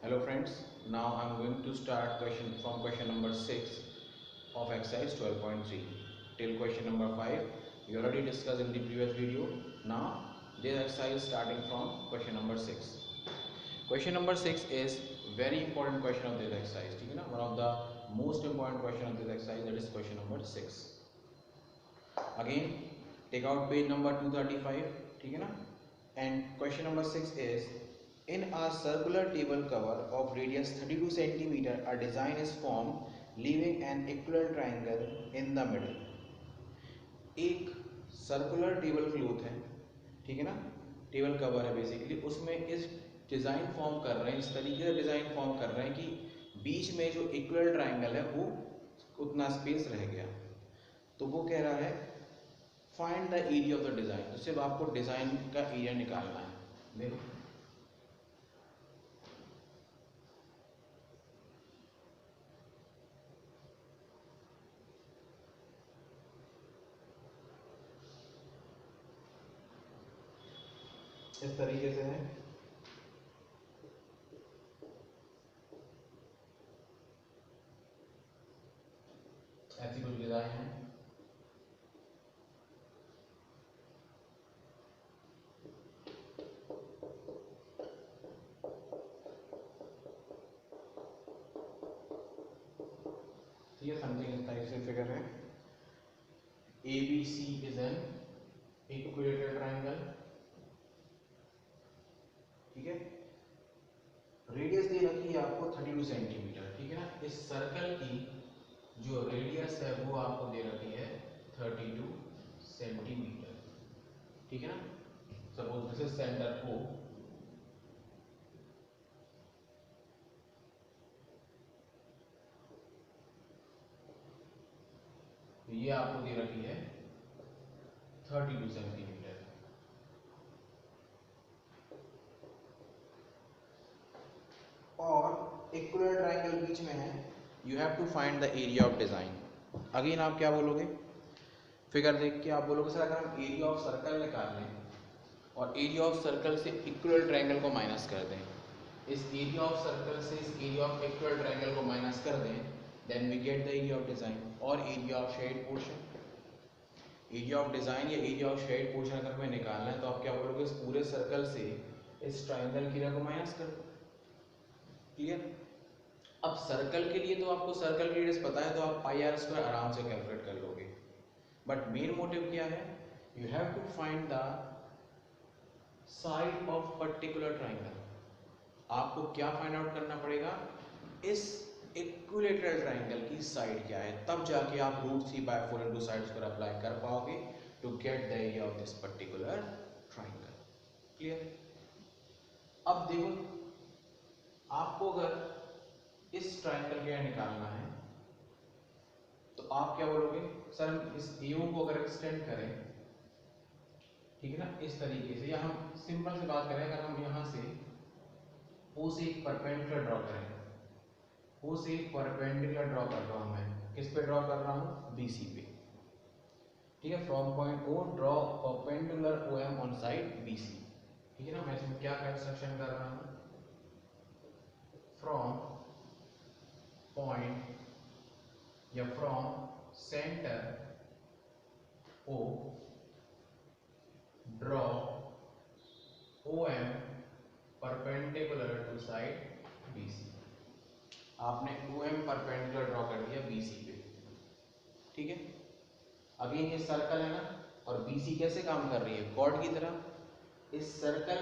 Hello friends, now I am going to start question number 6 of exercise 12.3 till question number 5. We already discussed in the previous video. Now this exercise is starting from question number 6. Question number 6 is very important question of this exercise. ठीक है ना? One of the most important question of this exercise, that is question number 6. Again take out page number 235. ठीक है ना? And question number 6 is, in a circular table cover of radius 32 cm, a design is formed leaving an equilateral triangle in the middle. एक circular table cloth है, ठीक है ना, table cover है basically, उसमें इस डिज़ाइन फॉर्म कर रहे हैं, इस तरीके से डिज़ाइन फॉर्म कर रहे हैं कि बीच में जो इक्वल ट्राइंगल है वो उतना स्पेस रह गया. तो वो कह रहा है find the area of the design. तो सिर्फ आपको डिज़ाइन का एरिया निकालना है. देखो इस तरीके से है, ऐसी कुछ डिजाइन है. ठीक है, समथिंग इस टाइप से फिगर है. ABC is an equilateral triangle. ठीक है, रेडियस दे रखी है आपको 32 सेंटीमीटर. ठीक है ना, इस सर्कल की जो रेडियस है वो आपको दे रखी है 32 सेंटीमीटर. ठीक है ना, suppose this is centre O. तो ये आपको दे रखी है 32 सेंटीमीटर. और इक्वल ट्राइंगल बीच में है. You have to find the area of design. Again आप क्या बोलोगे, फिगर देख के आप बोलोगे सर अगर हम एरिया ऑफ सर्कल निकाल लें और एरिया ऑफ सर्कल से इक्वल ट्राइंगल को माइनस कर दें, इस एरिया ऑफ सर्कल से इस एरिया ऑफ इक्वल ट्राइंगल को माइनस कर दें, then we get the area of design. और area of shade portion, area of design या एरिया ऑफ शेड पोर्शन अगर हमें निकालना है तो आप क्या बोलोगे, इस पूरे सर्कल से इस ट्राइंगल की एरिया को माइनस कर दो. क्लियर. अब सर्कल के लिए तो आपको सर्कल की रेडियस पता है, तो आप पाई आर स्क्वायर आराम से कैलकुलेट कर लोगे. बट मेन मोटिव क्या है, you have to find the side of particular triangle. आपको क्या फाइंड आउट करना पड़ेगा, इस इक्विलेटरल ट्राइंगल की साइड क्या है, तब जाके आप √3/4 इनटू साइड्स पर अप्लाई कर पाओगे to get the area of this particular triangle. Clear. अब देखो, आपको अगर इस ट्राइंगल का निकालना है तो आप क्या बोलोगे, सर हम इस AO को अगर एक्सटेंड करें, ठीक है ना, इस तरीके से, या हम सिंपल से बात करें, अगर हम यहां से O से एक परपेंडिकुलर ड्रॉ करें, O से एक परपेंडिकुलर ड्रॉ कर रहा हूं मैं, किस पे ड्रॉ कर रहा हूं, BC पे. ठीक है, from point O draw perpendicular OM on side BC. ठीक है ना, मैं इसमें क्या कंस्ट्रक्शन कर रहा हूं, फ्रॉम पॉइंट या from centre O draw OM perpendicular to side BC. आपने OM परपेंडिकुलर ड्रॉ कर दिया BC पे. ठीक है, अगेन ये सर्कल है ना, और BC कैसे काम कर रही है, कॉर्ड की तरह. इस सर्कल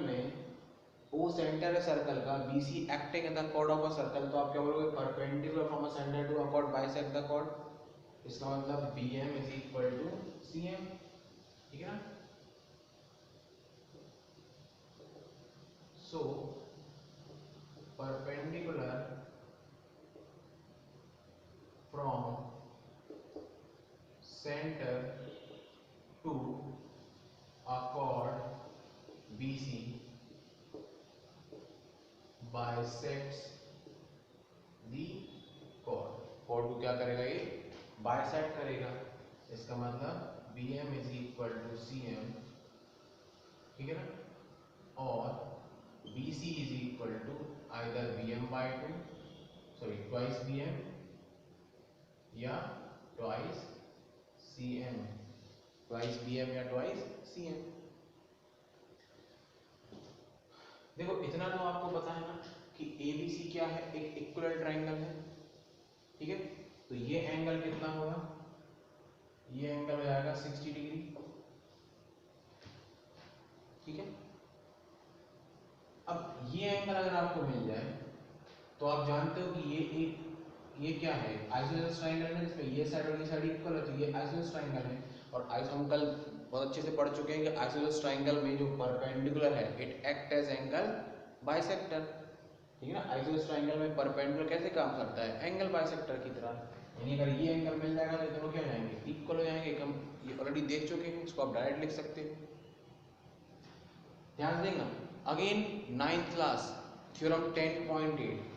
में O सेंटर है सर्कल का, BC acting as the chord of a circle. तो आप क्या बोलोगे, perpendicular from a centre to a chord bisect the chord. इसका मतलब BM is equal to CM. ठीक है ना. So perpendicular from centre to a chord BC bisects the chord. chord को क्या करेगा, ये बाइसेक्ट करेगा. इसका मतलब BM is equal to CM. ठीक है ना, और BC is equal to either BM by 2, sorry twice BM या twice CM, twice BM या twice CM। देखो इतना तो आपको पता है ना कि ABC क्या है, एक इक्विलर ट्रायंगल है, ठीक है। तो ये एंगल कितना होगा, ये एंगल हो जाएगा 60 डिग्री, ठीक है। अब ये एंगल अगर आपको मिल जाए तो आप जानते हो कि ये क्या है, आइसोसेलेस ट्रायंगल है, जिसमें ये साइड और ये साइड इक्वल है, तो ये आइसोसेलेस ट्रायंगल है। और हम कल बहुत अच्छे से पढ़ चुके हैं कि आइसोसेलेस ट्रायंगल में जो परपेंडिकुलर है it act as angle bisector, ठीक है ना। आइसोसेलेस ट्रायंगल में परपेंडिकुलर कैसे काम करता है, एंगल बाइसेक्टर की तरह। यानी अगर ये एंगल मिल जाएगा तो दोनों क्या हो जाएंगे, इक्वल हो जाएंगे। हम ये ऑलरेडी देख चुके हैं, इसको आप डायरेक्ट लिख सकते हैं। ध्यान देना, अगेन 9th क्लास थ्योरम 10.8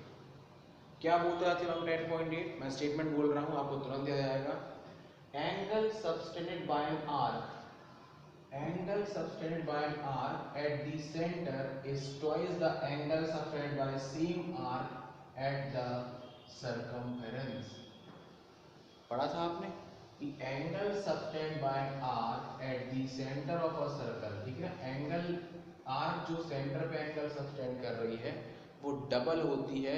क्या बोलता है थ्योरम 10.8, मैं स्टेटमेंट बोल रहा हूं, आपको तुरंत याद आएगा। Angle subtended by an arc, angle subtended by an arc at the centre is twice the angle subtended bye same arc at the circumference. पढ़ा था आपने कि angle subtended by an arc at the centre of a circle, ठीक है। Angle arc जो centre पे angle subtend कर रही है वो डबल होती है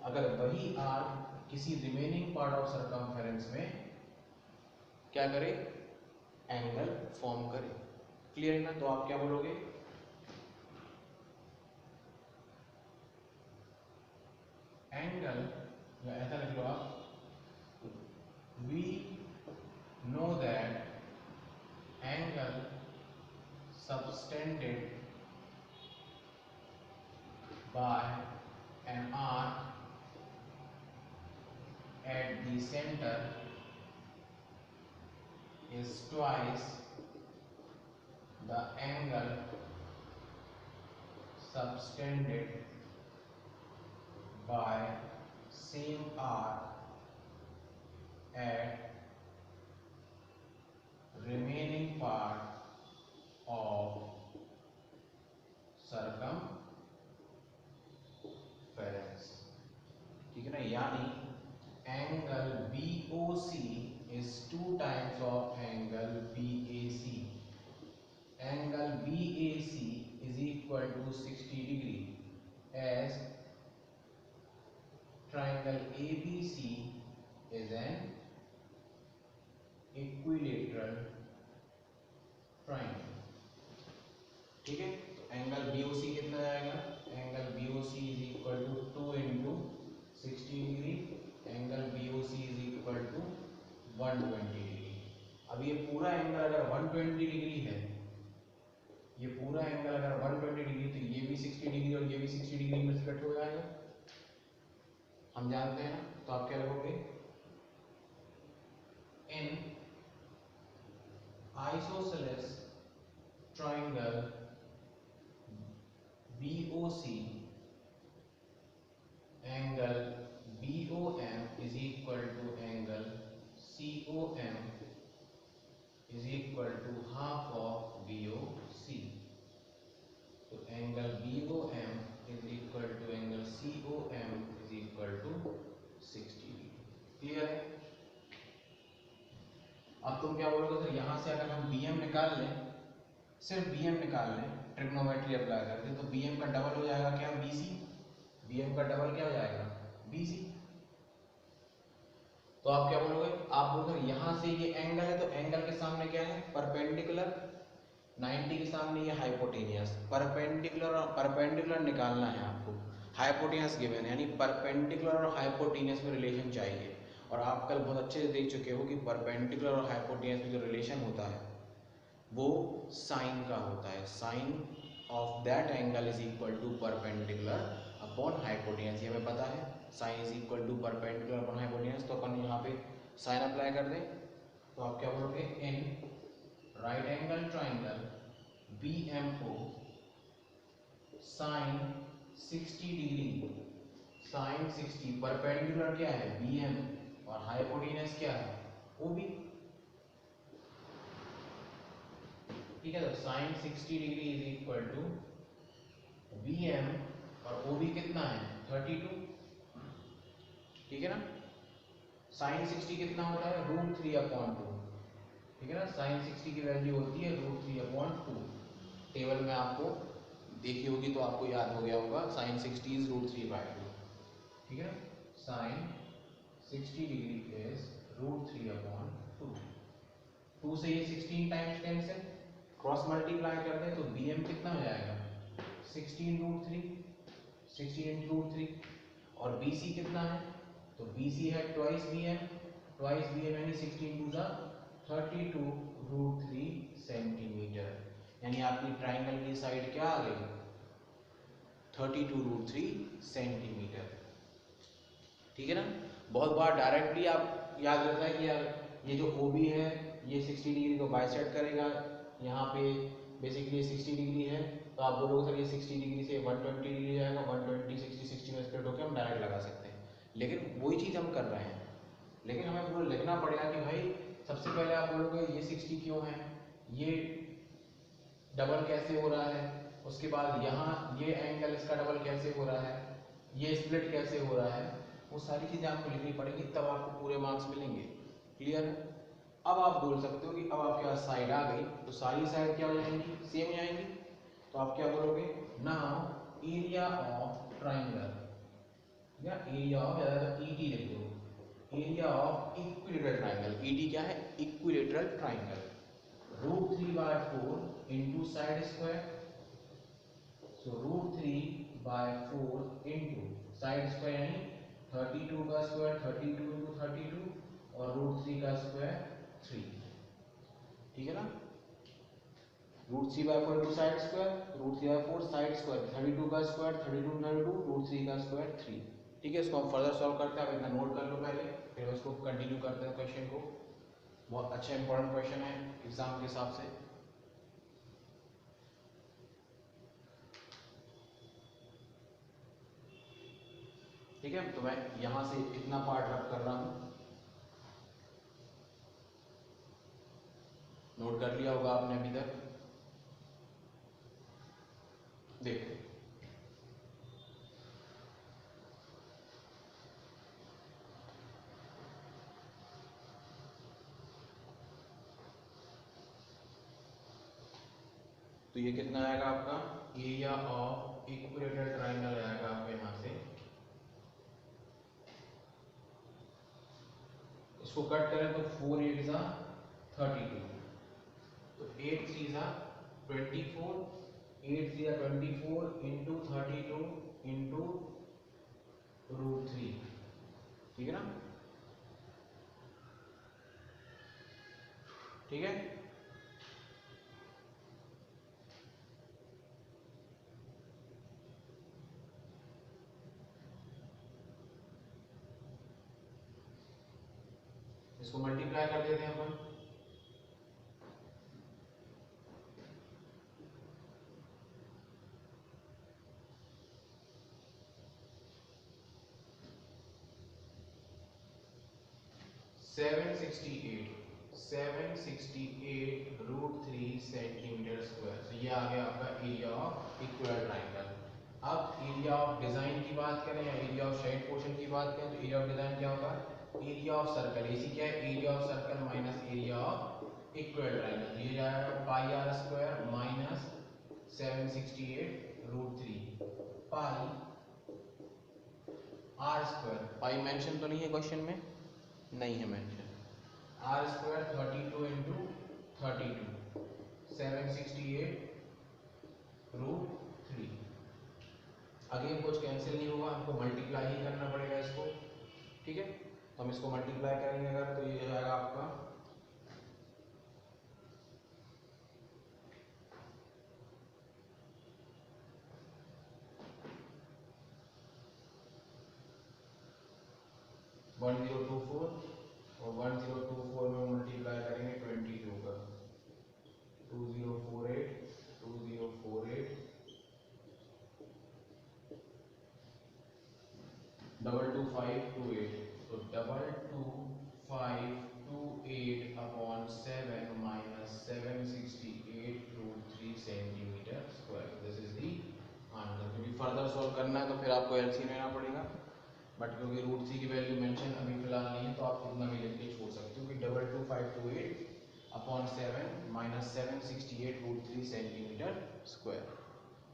अगर वही आर्क किसी रिमेनिंग पार्ट ऑफ सर्कमफेरेंस में क्या करे, एंगल फॉर्म करे। क्लियर है ना। तो आप क्या बोलोगे, एंगल, या ऐसा लिख लो आप, we know that angle subtended by an arc at the center is twice the angle subtended by same arc at remaining part of circumference, ठीक है ना। यानी angle BOC is 2 times of angle BAC. Angle BAC is equal to 60 degree as triangle ABC is an equilateral triangle, ठीक है। तो angle BOC कितना आएगा, angle BOC is equal to 2 into 60 degree, angle BOC is equal to 120 degree. अब ये पूरा angle अगर 120 degree है, ये पूरा एंगल अगर 120 डिग्री, तो ये भी 60 डिग्री और ये भी 60 डिग्री में स्प्लिट हो जाएगा, हम जानते हैं। तो आप क्या लिखोगे, in isosceles triangle BOC angle BOM is equal to angle COM is equal to half of BOC. तो angle BOM is equal to angle COM is equal to 60 degree. Clear है। अब तुम क्या बोलोगे सर, यहाँ से अगर हम BM निकाल लें, सिर्फ BM निकाल लें, ट्रिग्नोमेट्री अप्लाई करके, तो BM का डबल हो जाएगा क्या, BC। BM का डबल क्या हो जाएगा, BC। तो आप क्या बोलोगे, आप बोलोगे यहाँ से ये एंगल है, तो एंगल के सामने क्या है, परपेंडिकुलर, 90 के सामने ये हाइपोटेनियस। परपेंडिकुलर और परपेंडिकुलर निकालना है आपको, हाइपोटेनियस गिवन है, यानी परपेंडिकुलर और हाइपोटेनियस में रिलेशन चाहिए। और आप कल बहुत अच्छे से देख चुके हो कि परपेंडिकुलर और हाइपोटेनियस में जो रिलेशन होता है वो साइन का होता है। Sine of that angle is equal to perpendicular upon hypotenuse, ये हमें पता है। Sine is equal to perpendicular upon hypotenuse, तो अपन यहाँ पे साइन अप्लाई कर दें, तो आप क्या बोलोगे, in right angle triangle BMO sine 60 degree, sine 60, perpendicular क्या है BM और हाइपोटेनियस क्या है OB, ठीक है। तो sine 60 degree is equal to B M और ओ बी कितना है 32, ठीक है ना। साइन 60 कितना होता है √3/2, ठीक है ना। साइन 60 की वैल्यू होती है √3/2। टेबल में आपको देखी होगी तो आपको याद हो गया होगा, साइन 60 इज √3/2, ठीक है ना। Sign 60 degree is √3/2। 2 से ये 16 टाइम्स कैंसिल, क्रॉस मल्टीप्लाई कर दें तो bm कितना हो जाएगा 16√3, 16 इंटू √3। और bc कितना है तो bc है ट्वाइस bm यानी 16 टू ज़ा 32√3 सेंटीमीटर। यानी आपकी ट्राइंगल की साइड क्या आ गई 32√3 सेंटीमीटर, ठीक है ना। बहुत बार डायरेक्टली आप याद रहता है कि यार ये जो OB है ये 60 डिग्री को बाइसेक्ट करेगा, यहाँ पे बेसिकली 60 डिग्री है तो आप बोलोगे सर ये 60 डिग्री से 120 डिग्री जाएगा, 120 60 60 में स्प्लिट होकर हम डायरेक्ट लगा सकते हैं, लेकिन वही चीज़ हम कर रहे हैं। लेकिन हमें पूरा लिखना पड़ेगा कि भाई सबसे पहले आप बोलोगे ये 60 क्यों है, ये डबल कैसे हो रहा है, उसके बाद यहाँ ये एंगल इसका डबल कैसे हो रहा है, ये स्प्लिट कैसे हो रहा है, वो सारी चीज़ें आपको लिखनी पड़ेंगी, तब आपको पूरे मार्क्स मिलेंगे। क्लियर है। अब आप बोल सकते हो कि अब आपके पास साइड आ गई तो सारी साइड क्या हो जाएंगी सेम हो जाएंगी, तो आप क्या बोलोगे नाउ एरिया ऑफ ट्राइंगल या एरिया ऑफ ईटी लिख दो, area of equilateral triangle. E T है equilateral triangle, √3/4 into side square, so √3/4 into side square यानी 32 का स्क्वायर 32 इंटू 32 और √3 का स्क्वायर 3, ठीक है ना। √3/4 into side square √3/4 side square 32 का स्क्वायर 32 32 √3 का स्क्वायर 3, ठीक है। इसको हम फर्दर सॉल्व करते हैं, आप इतना नोट कर लो पहले, फिर इसको कंटिन्यू करते हैं क्वेश्चन को। बहुत अच्छा इंपॉर्टेंट क्वेश्चन है एग्जाम के हिसाब से। ठीक है, तो मैं यहां से इतना पार्ट रख कर रहा हूं, नोट कर लिया होगा आपने अभी तक। देखो तो ये कितना आएगा आपका एरिया ऑफ इक्विलेटरल ट्राइंगल आएगा आपको यहाँ से, इसको कट करें तो 4 8 जा 32, तो 8 3 जा 24, 8 3 जा 24 इंटू 32 इंटू √3, ठीक है ना, ठीक है। इसको मल्टीप्लाई कर देते हैं अपन, seven sixty eight √3 centimetre square. तो ये आ गया आपका एरिया ऑफ इक्विलेटरल ट्राइंगल। अब एरिया ऑफ डिजाइन की बात करें या एरिया ऑफ साइड पोर्शन की बात करें तो एरिया ऑफ डिजाइन क्या होगा एरिया ऑफ सर्कल, इसी क्या है area of circle minus area of equilateral triangle, ये जाएगा πr² माइनस 768 √3 पाई r²। पाई मेंशन तो नहीं है क्वेश्चन में, नहीं है मेंशन, r² 32 इंटू 32 768 √3। अगेन कुछ कैंसिल नहीं होगा, हमको मल्टीप्लाई ही करना पड़ेगा इसको, ठीक है। तो हम इसको मल्टीप्लाई करेंगे अगर तो ये हो जाएगा आपका 1024 और 1024 में मल्टीप्लाई करेंगे 22 का 2048 2048 22528, तो 22528 minus 768 √3 centimetre square, this is the answer, क्योंकि फर्दर सॉल्व करना है तो फिर आपको एलसीएम लेना पड़ेगा, बट क्योंकि रूट सी की वैल्यू मेंशन अभी फिलहाल नहीं है तो आप इतना भी लिख के छोड़ सकते हो कि 22528 upon 7 minus 768 root 3 centimetre square.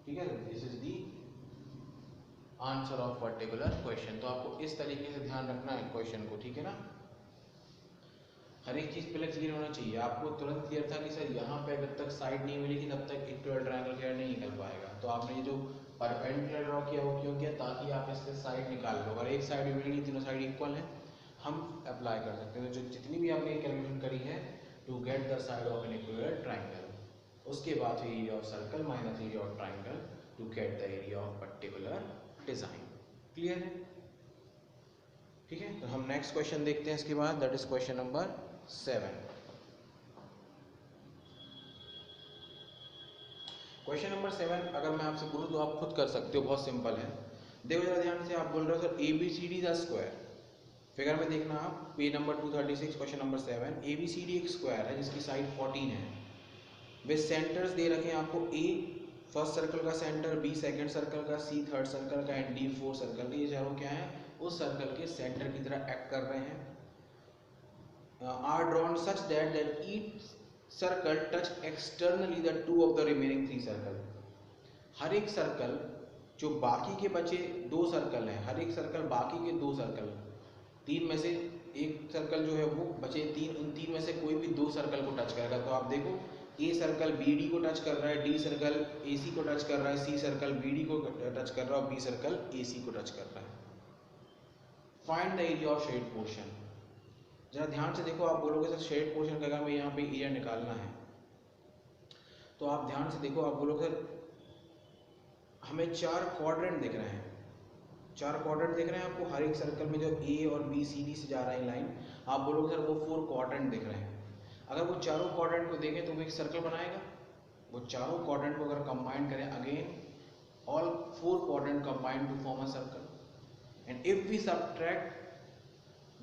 ठीक है, this is the answer of particular question. तो आपको इस तरीके से ध्यान रखना है क्वेश्चन को, ठीक है ना। हर एक चीज़ पहले क्लियर होना चाहिए। आपको तुरंत क्लियर था कि सर यहाँ पे जब तक साइड नहीं मिलेगी तब तक इक्वल ट्रायंगल क्लियर नहीं निकल पाएगा, तो आपने ये जो परपेंडिकुलर ड्रॉ किया वो क्यों किया, ताकि आप इससे साइड निकाल लो। अगर एक साइड भी मिलेगी, तीनों साइड इक्वल है, हम अप्लाई कर सकते हैं। तो जो जितनी भी आपने कैलकुलेशन करी है to get the side of an equal triangle, उसके बाद area of circle minus area of triangle to get the area of particular design. Clear है? ठीक है, तो हम नेक्स्ट क्वेश्चन देखते हैं इसके बाद, that is question number 7। Question number 7 अगर मैं आपसे बोलूँ तो आप खुद कर सकते हो, बहुत सिंपल है। देखो जरा ध्यान से, आप बोल रहे हो sir ABCD the square. Figure में देखना आप, page number 236 question number 7। ABCD एक स्क्वायर है जिसकी साइड 14 है, वे सेंटर्स दे रखे हैं आपको, A फर्स्ट सर्कल का सेंटर, B सेकंड सर्कल का, C थर्ड सर्कल का एंड D फोर्थ सर्कल का। ये चारों क्या है, उस सर्कल के सेंटर की तरह एक्ट कर रहे हैं। Are drawn such that each circle touch externally the two of the remaining 3 circle। हर एक सर्कल जो बाकी के बचे 2 सर्कल हैं, हर एक सर्कल बाकी के 2 सर्कल, 3 में से एक सर्कल जो है वो बचे 3, उन 3 में से कोई भी 2 सर्कल को टच करेगा। तो आप देखो, A सर्कल BD को टच कर रहा है, D सर्कल AC को टच कर रहा है, C सर्कल BD को टच कर रहा है और B सर्कल AC को टच कर रहा है। Find the area of shade portion. जरा ध्यान से देखो, आप बोलोगे सर शेड पोर्शन का काम है, यहाँ पे एरिया निकालना है, तो आप ध्यान से देखो, आप बोलोगे सर हमें 4 क्वाड्रेंट दिख रहे हैं, 4 क्वाड्रेंट दिख रहे हैं आपको हर एक सर्कल में, जो A और B C D से जा रहा है लाइन। आप बोलोगे सर वो 4 क्वाड्रेंट दिख रहे हैं। अगर वो चारों क्वाड्रेंट को देखें तो वो एक सर्कल बनाएगा। वो चारों क्वाड्रेंट को अगर कंबाइन करें, again all 4 quadrant combine to form a circle, and if we subtract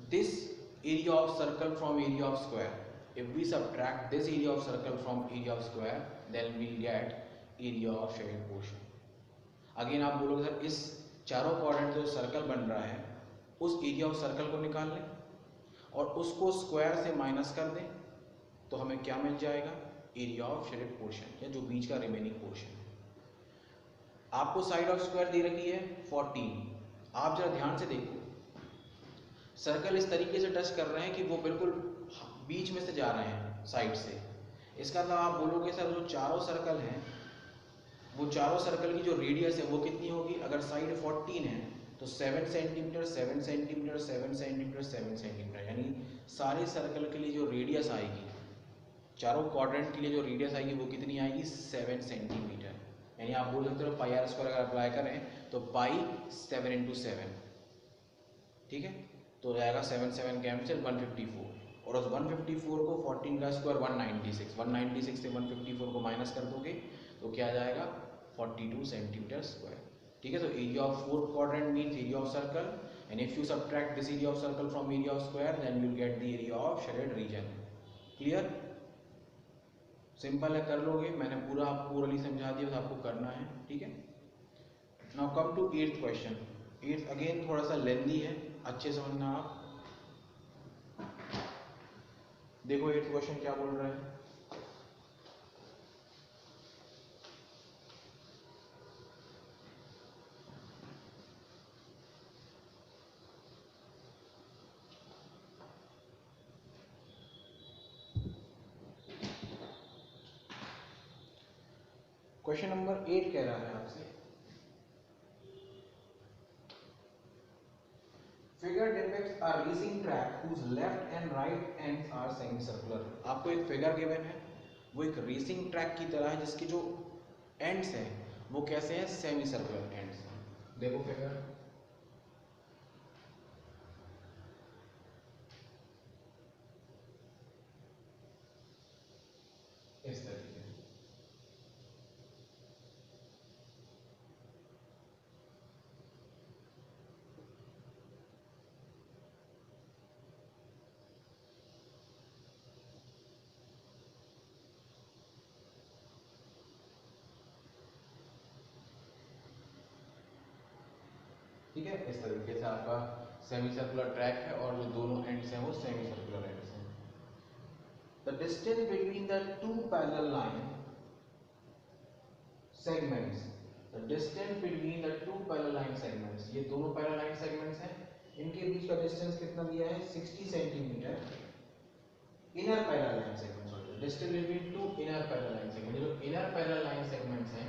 this area of circle from area of square, if we subtract this area of circle from area of square, then we get area of shaded portion। Again आप बोलोगे sir इस चारों quadrant जो circle बन रहा है उस area of circle को निकाल लें और उसको स्क्वायर से माइनस कर दें, तो हमें क्या मिल जाएगा, एरिया ऑफ शेडेड पोर्शन, या जो बीच का रिमेनिंग पोर्शन है। आपको साइड ऑफ स्क्वायर दे रखी है 14। आप जरा ध्यान से देखो, सर्कल इस तरीके से टच कर रहे हैं कि वो बिल्कुल बीच में से जा रहे हैं, साइड से। इसका मतलब आप बोलोगे सर जो चारों सर्कल हैं, वो चारों सर्कल की जो रेडियस है वो कितनी होगी, अगर साइड 14 है तो 7 सेंटीमीटर 7 सेंटीमीटर 7 सेंटीमीटर 7 सेंटीमीटर, यानी सारे सर्कल के लिए जो रेडियस आएगी, चारों क्वाड्रेंट के लिए जो रेडियस आएगी वो कितनी आएगी, 7 सेंटीमीटर। यानी आप बोल सकते हो पाई आर स्क्वायर अगर अप्लाई करें तो पाई 7 इंटू 7, ठीक है, तो जाएगा 7 7 कैंसिल 154, और उस 154 को 14 का स्क्वायर 196 से 154 को माइनस कर दोगे तो क्या जाएगा 42 सेंटीमीटर स्क्वायर। ठीक है, तो area of 4 quadrant means area of circle, and if you subtract this area of circle from area of square then you will get the area of shaded region. Clear? Simple है, कर लोगे, मैंने पूरा आपको orally समझा दिया, बस आपको करना है। ठीक है, now come to 8th question. 8th again थोड़ा सा लेंदी है, अच्छे समझना आप। देखो 8th क्वेश्चन क्या बोल रहा है, क्वेश्चन नंबर 8 कह रहा है आपसे, figure depicts a racing track whose left and right ends are semicircular. आपको एक फिगर गिवन है, वो एक रेसिंग ट्रैक की तरह है जिसके जो एंड्स हैं वो कैसे हैं, सेमी सर्कुलर एंड्स। देखो फिगर, इस तरीके से। ठीक है, इस तरीके से आपका सेमी सर्कुलर ट्रैक है और जो दोनों एंड्स हैं वो सेमी सर्कुलर एंड्स हैं। The distance between the to parallel line segments, the distance between the two parallel line segments, ये दोनों parallel line segments हैं, इनके बीच का डिस्टेंस कितना दिया है 60 centimetre. Inner parallel line segment, sorry, distance between two inner parallel line segment, जो inner parallel line segments हैं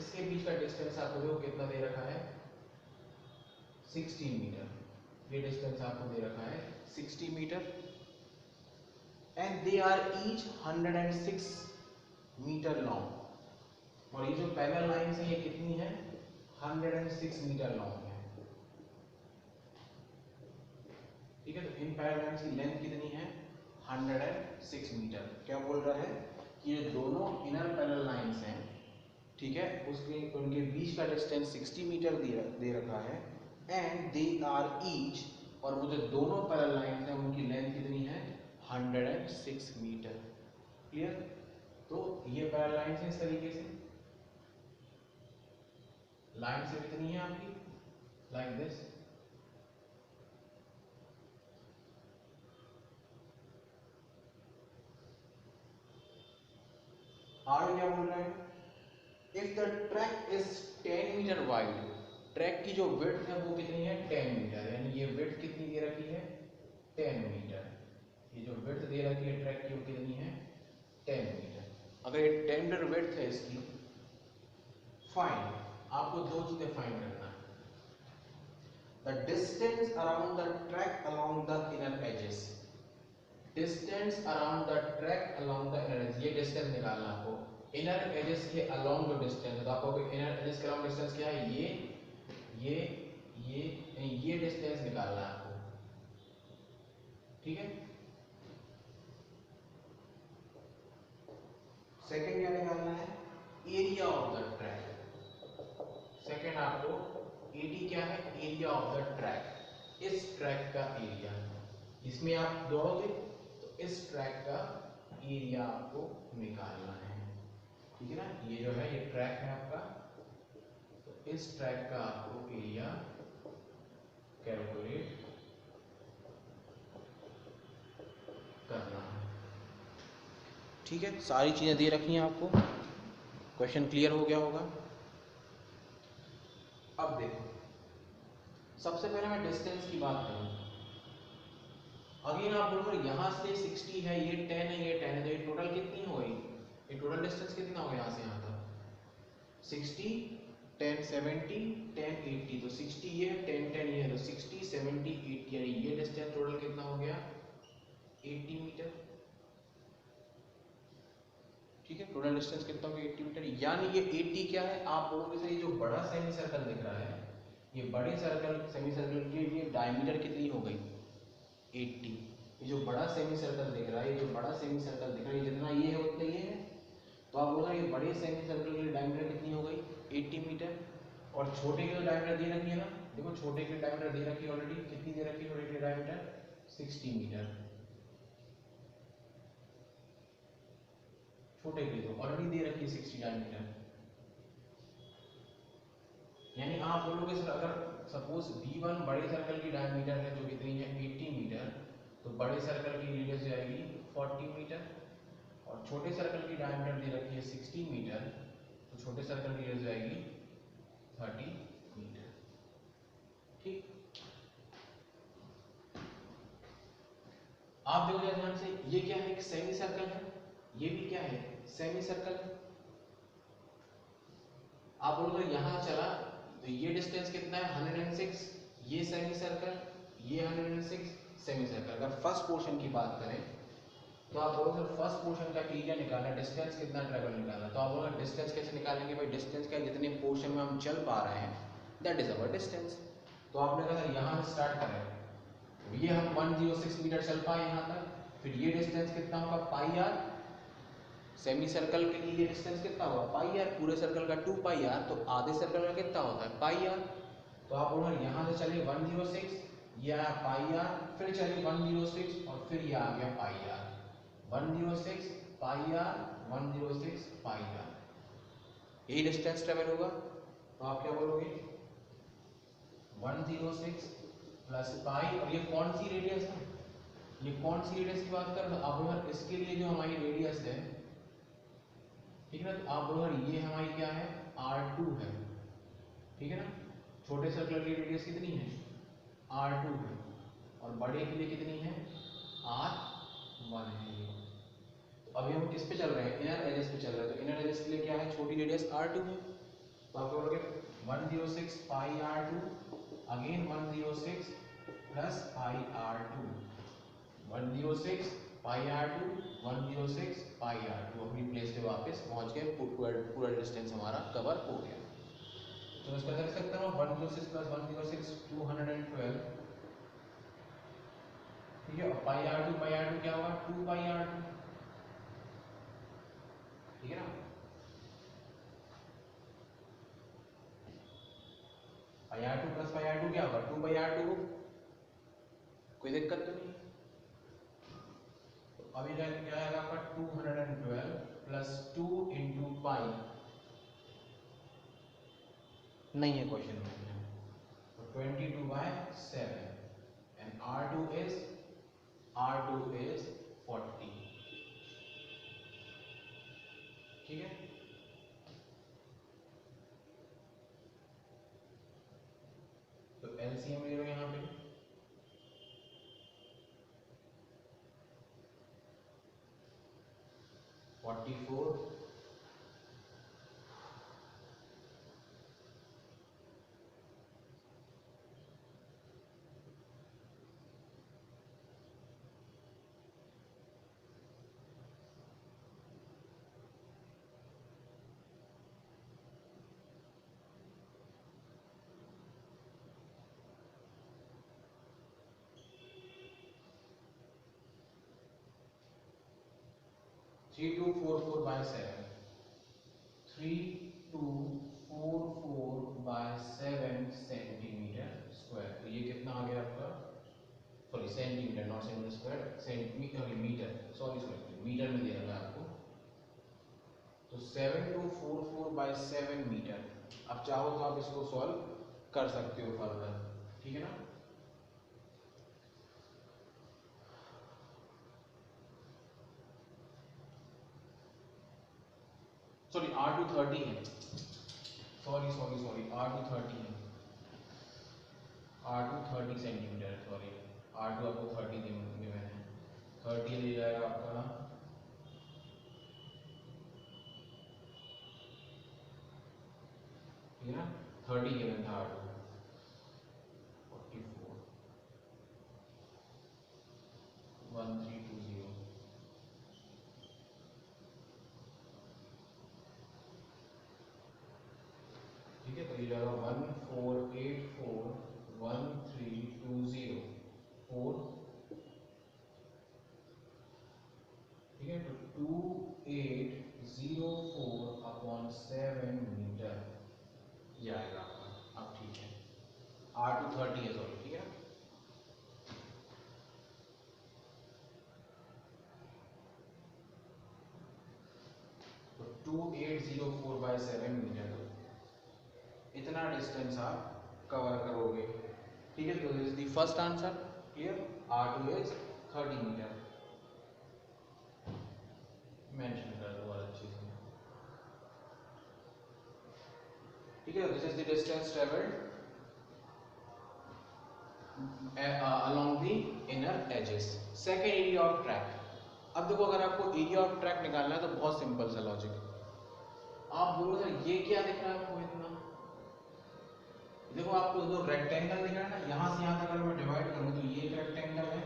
इसके बीच का डिस्टेंस आपको देखो कितना दे रखा है 60 मीटर, ये डिस्टेंस आपको दे रखा है 60 metre and they are each 106 metre long, और ये जो पैरेलल लाइंस हैं ये कितनी है 106 मीटर लॉन्ग है। ठीक है, तो इन पैरेलल लाइंस की लेंथ कितनी है 106 मीटर। क्या बोल रहा है कि ये दोनों इनर पैरेलल लाइंस हैं, ठीक है, उसके उनके बीच का डिस्टेंस 60 मीटर दे रखा है एंड दे आर ईच, और वो जो दोनों पैरेलल लाइंस हैं उनकी लेंथ कितनी है 106 मीटर। क्लियर? तो ये पैरेलल लाइंस है इस तरीके से, लाइन से कितनी है आपकी लाइक दिस, आगे क्या बोल रहे हैं, if the track is 10 metre wide, track की जो विड्थ है वो कितनी है 10 मीटर, यानी ये विड्थ कितनी दे रखी है 10 मीटर, ये जो विड्थ दे रखी है ट्रैक की वो कितनी है 10 मीटर। अगर ये 10 मीटर विड्थ है इसकी, फाइंड, आपको दो चीजें फाइंड करना है, the distance around the track along the inner edges, distance around the track along the inner edges, ये distance निकालना आपको, inner edges के along जो distance है, तो आपको inner edges के along distance क्या है, ये distance निकालना है आपको। ठीक है, सेकंड क्या निकालना है, area of the track, second आपको एडी क्या है, एरिया ऑफ द ट्रैक, इस ट्रैक का एरिया, इसमें आप दौड़ोगे तो इस ट्रैक का एरिया आपको निकालना है। ठीक है ना, ये जो है ये ट्रैक है आपका, तो इस ट्रैक का आपको एरिया कैलकुलेट करना है। ठीक है, सारी चीजें दे रखी हैं आपको, क्वेश्चन क्लियर हो गया होगा। अब देखो, सबसे पहले मैं डिस्टेंस की बात करूं, अगेन आप बोलोगे यहाँ से 60 है, ये 10 है, ये 10 है, तो ये टोटल कितनी हो गई, ये टोटल डिस्टेंस कितना हो गया यहाँ से यहाँ तक 60, 10 70, 10 80, तो 60 ये है, 10 10 ये है, तो 60 70 80, यानी ये डिस्टेंस टोटल कितना हो गया 80 मीटर। ठीक है, टोटल डिस्टेंस कितना हो गया 80 मीटर, यानी ये 80 क्या है, आप बोलोगे सर ये जो बड़ा सेमी सर्कल दिख रहा है, ये बड़े सर्कल सेमी सर्कल की ये डायमीटर कितनी हो गई 80, ये जो बड़ा सेमी सर्कल दिख रहा है, ये जो बड़ा सेमी सर्कल दिख रहा है, जितना ये है उतना ये है, तो आप बोलोगे ये बड़े सेमी सर्कल की डायमीटर कितनी हो गई 80 मीटर, और छोटे की डायमीटर दे रखी है ना, देखो छोटे की डायमीटर दे रखी है ऑलरेडी, कितनी दे रखी है छोटे की डायमीटर 60 मीटर, छोटे की तो ऑलरेडी दे रखी है 60 डायमीटर, यानी आप बोलोगे सर अगर सपोज V1 बड़े सर्कल की डायमीटर है जो कितनी है 80 मीटर, तो बड़े सर्कल की रेडियस जाएगी 40 मीटर, और छोटे सर्कल की डायमीटर दे रखी है 60 मीटर, तो छोटे सर्कल की रेडियस जाएगी 30 मीटर। ठीक, आप देखो ध्यान से, ये क्या है, एक सेमी सर्कल है, ये भी क्या है सेमी सर्कल है, आप बोलोगे यहां चला तो ये डिस्टेंस कितना है 106, ये सेमी सर्कल, ये 106 सेमी सर्कल। अगर फर्स्ट पोर्शन की बात करें तो आप बोलोगे फर्स्ट पोर्शन का एरिया निकालना, डिस्टेंस कितना ट्रेवल निकालना, तो आप बोलोगे डिस्टेंस कैसे निकालेंगे भाई, डिस्टेंस क्या, जितने पोर्शन में हम चल पा रहे हैं दैट इज अवर डिस्टेंस। तो आपने कहा सर यहाँ से स्टार्ट करें, तो ये हम 106 मीटर चल पाए यहाँ तक, फिर ये डिस्टेंस कितना होगा पाई आर, सेमी सर्कल के लिए डिस्टेंस कितना होगा पाई आर, पूरे सर्कल का 2 पाई आर, तो आधे सर्कल का कितना होता है पाई आर, तो आप बोलोगे यहाँ से चले 106, ये आया पाई आर, फिर चले 106 और फिर ये आ गया pi R, 106 pi R, 106 pi R, यही डिस्टेंस ट्रेवल होगा, तो आप क्या बोलोगे 106 प्लस पाई, और ये कौन सी रेडियस है, ये कौन सी रेडियस की बात कर रहे हो अब अगर इसके लिए जो हमारी रेडियस है, ठीक है ना, तो आप बोलो ये हमारी क्या है, R2 है, ठीक है ना। छोटे सर्कल की रेडियस कितनी है, R2 है, और बड़े के लिए कितनी है, R1 है। तो अभी हम किस पे चल रहे हैं, इनर एजेस पे चल रहे हैं, तो इनर एजेस के लिए क्या है, छोटी रेडियस R2 है, तो आप बोलोगे 106 पाई R2, again 106 plus pi R2, 106 पाई R2, 106 पाई R2, अपनी प्लेस पे वापस पहुंच गए, पूरा डिस्टेंस हमारा कवर हो गया। तो इसका कर सकता हूँ 106 प्लस 106 212, ठीक है, और पाई R2 क्या होगा, 2 पाई R2, ठीक है ना। पाई R2 प्लस पाई R2 क्या होगा, 2 पाई R2, कोई दिक्कत तो नहीं। तो अभी क्या आएगा आपका 212 प्लस 2 इंटू पाई, नहीं है क्वेश्चन में, तो 22/7, and R2 is 40, ठीक है। तो एलसीएम ले लो यहाँ पे, 44 3244/7, 3244/7 सेंटीमीटर स्क्वायर। तो ये कितना आ गया आपका, sorry centimetre, not centimetre square, centimetre, metre, sorry metre में दे रहा है आपको। तो 7244/7 मीटर। अब चाहो तो आप इसको सॉल्व कर सकते हो फर्दर, ठीक है ना। सॉरी R2 30 है, सॉरी R2 30 है, R2 30 सेंटीमीटर, सॉरी R2 आपको 30 गिवन है, 30 ले जाएगा आपका, ठीक है ना, 30 गिवन था R2, 44 1320, ठीक है। तो ये जाएगा 14841320 4, ठीक है, तो 2804/7 मीटर ये आएगा आपका। अब ठीक है, R2 30 है, सॉरी, ठीक है। तो 2804/7 मीटर, इतना डिस्टेंस आप कवर करोगे, ठीक है। तो this is the first answer, clear, R2 is 30 metre, mention कर दो और अच्छे से, ठीक है। This is the distance travelled along the inner edges. Second, area of track. अब देखो, अगर आपको एरिया ऑफ ट्रैक निकालना है तो बहुत सिंपल सा लॉजिक, आप बोलो सर ये क्या दिख रहा है आपको इतना, देखो आपको जो रेक्टेंगल दिख रहा है ना, यहाँ से यहाँ तक अगर मैं डिवाइड करूँ तो ये एक रेक्टेंगल है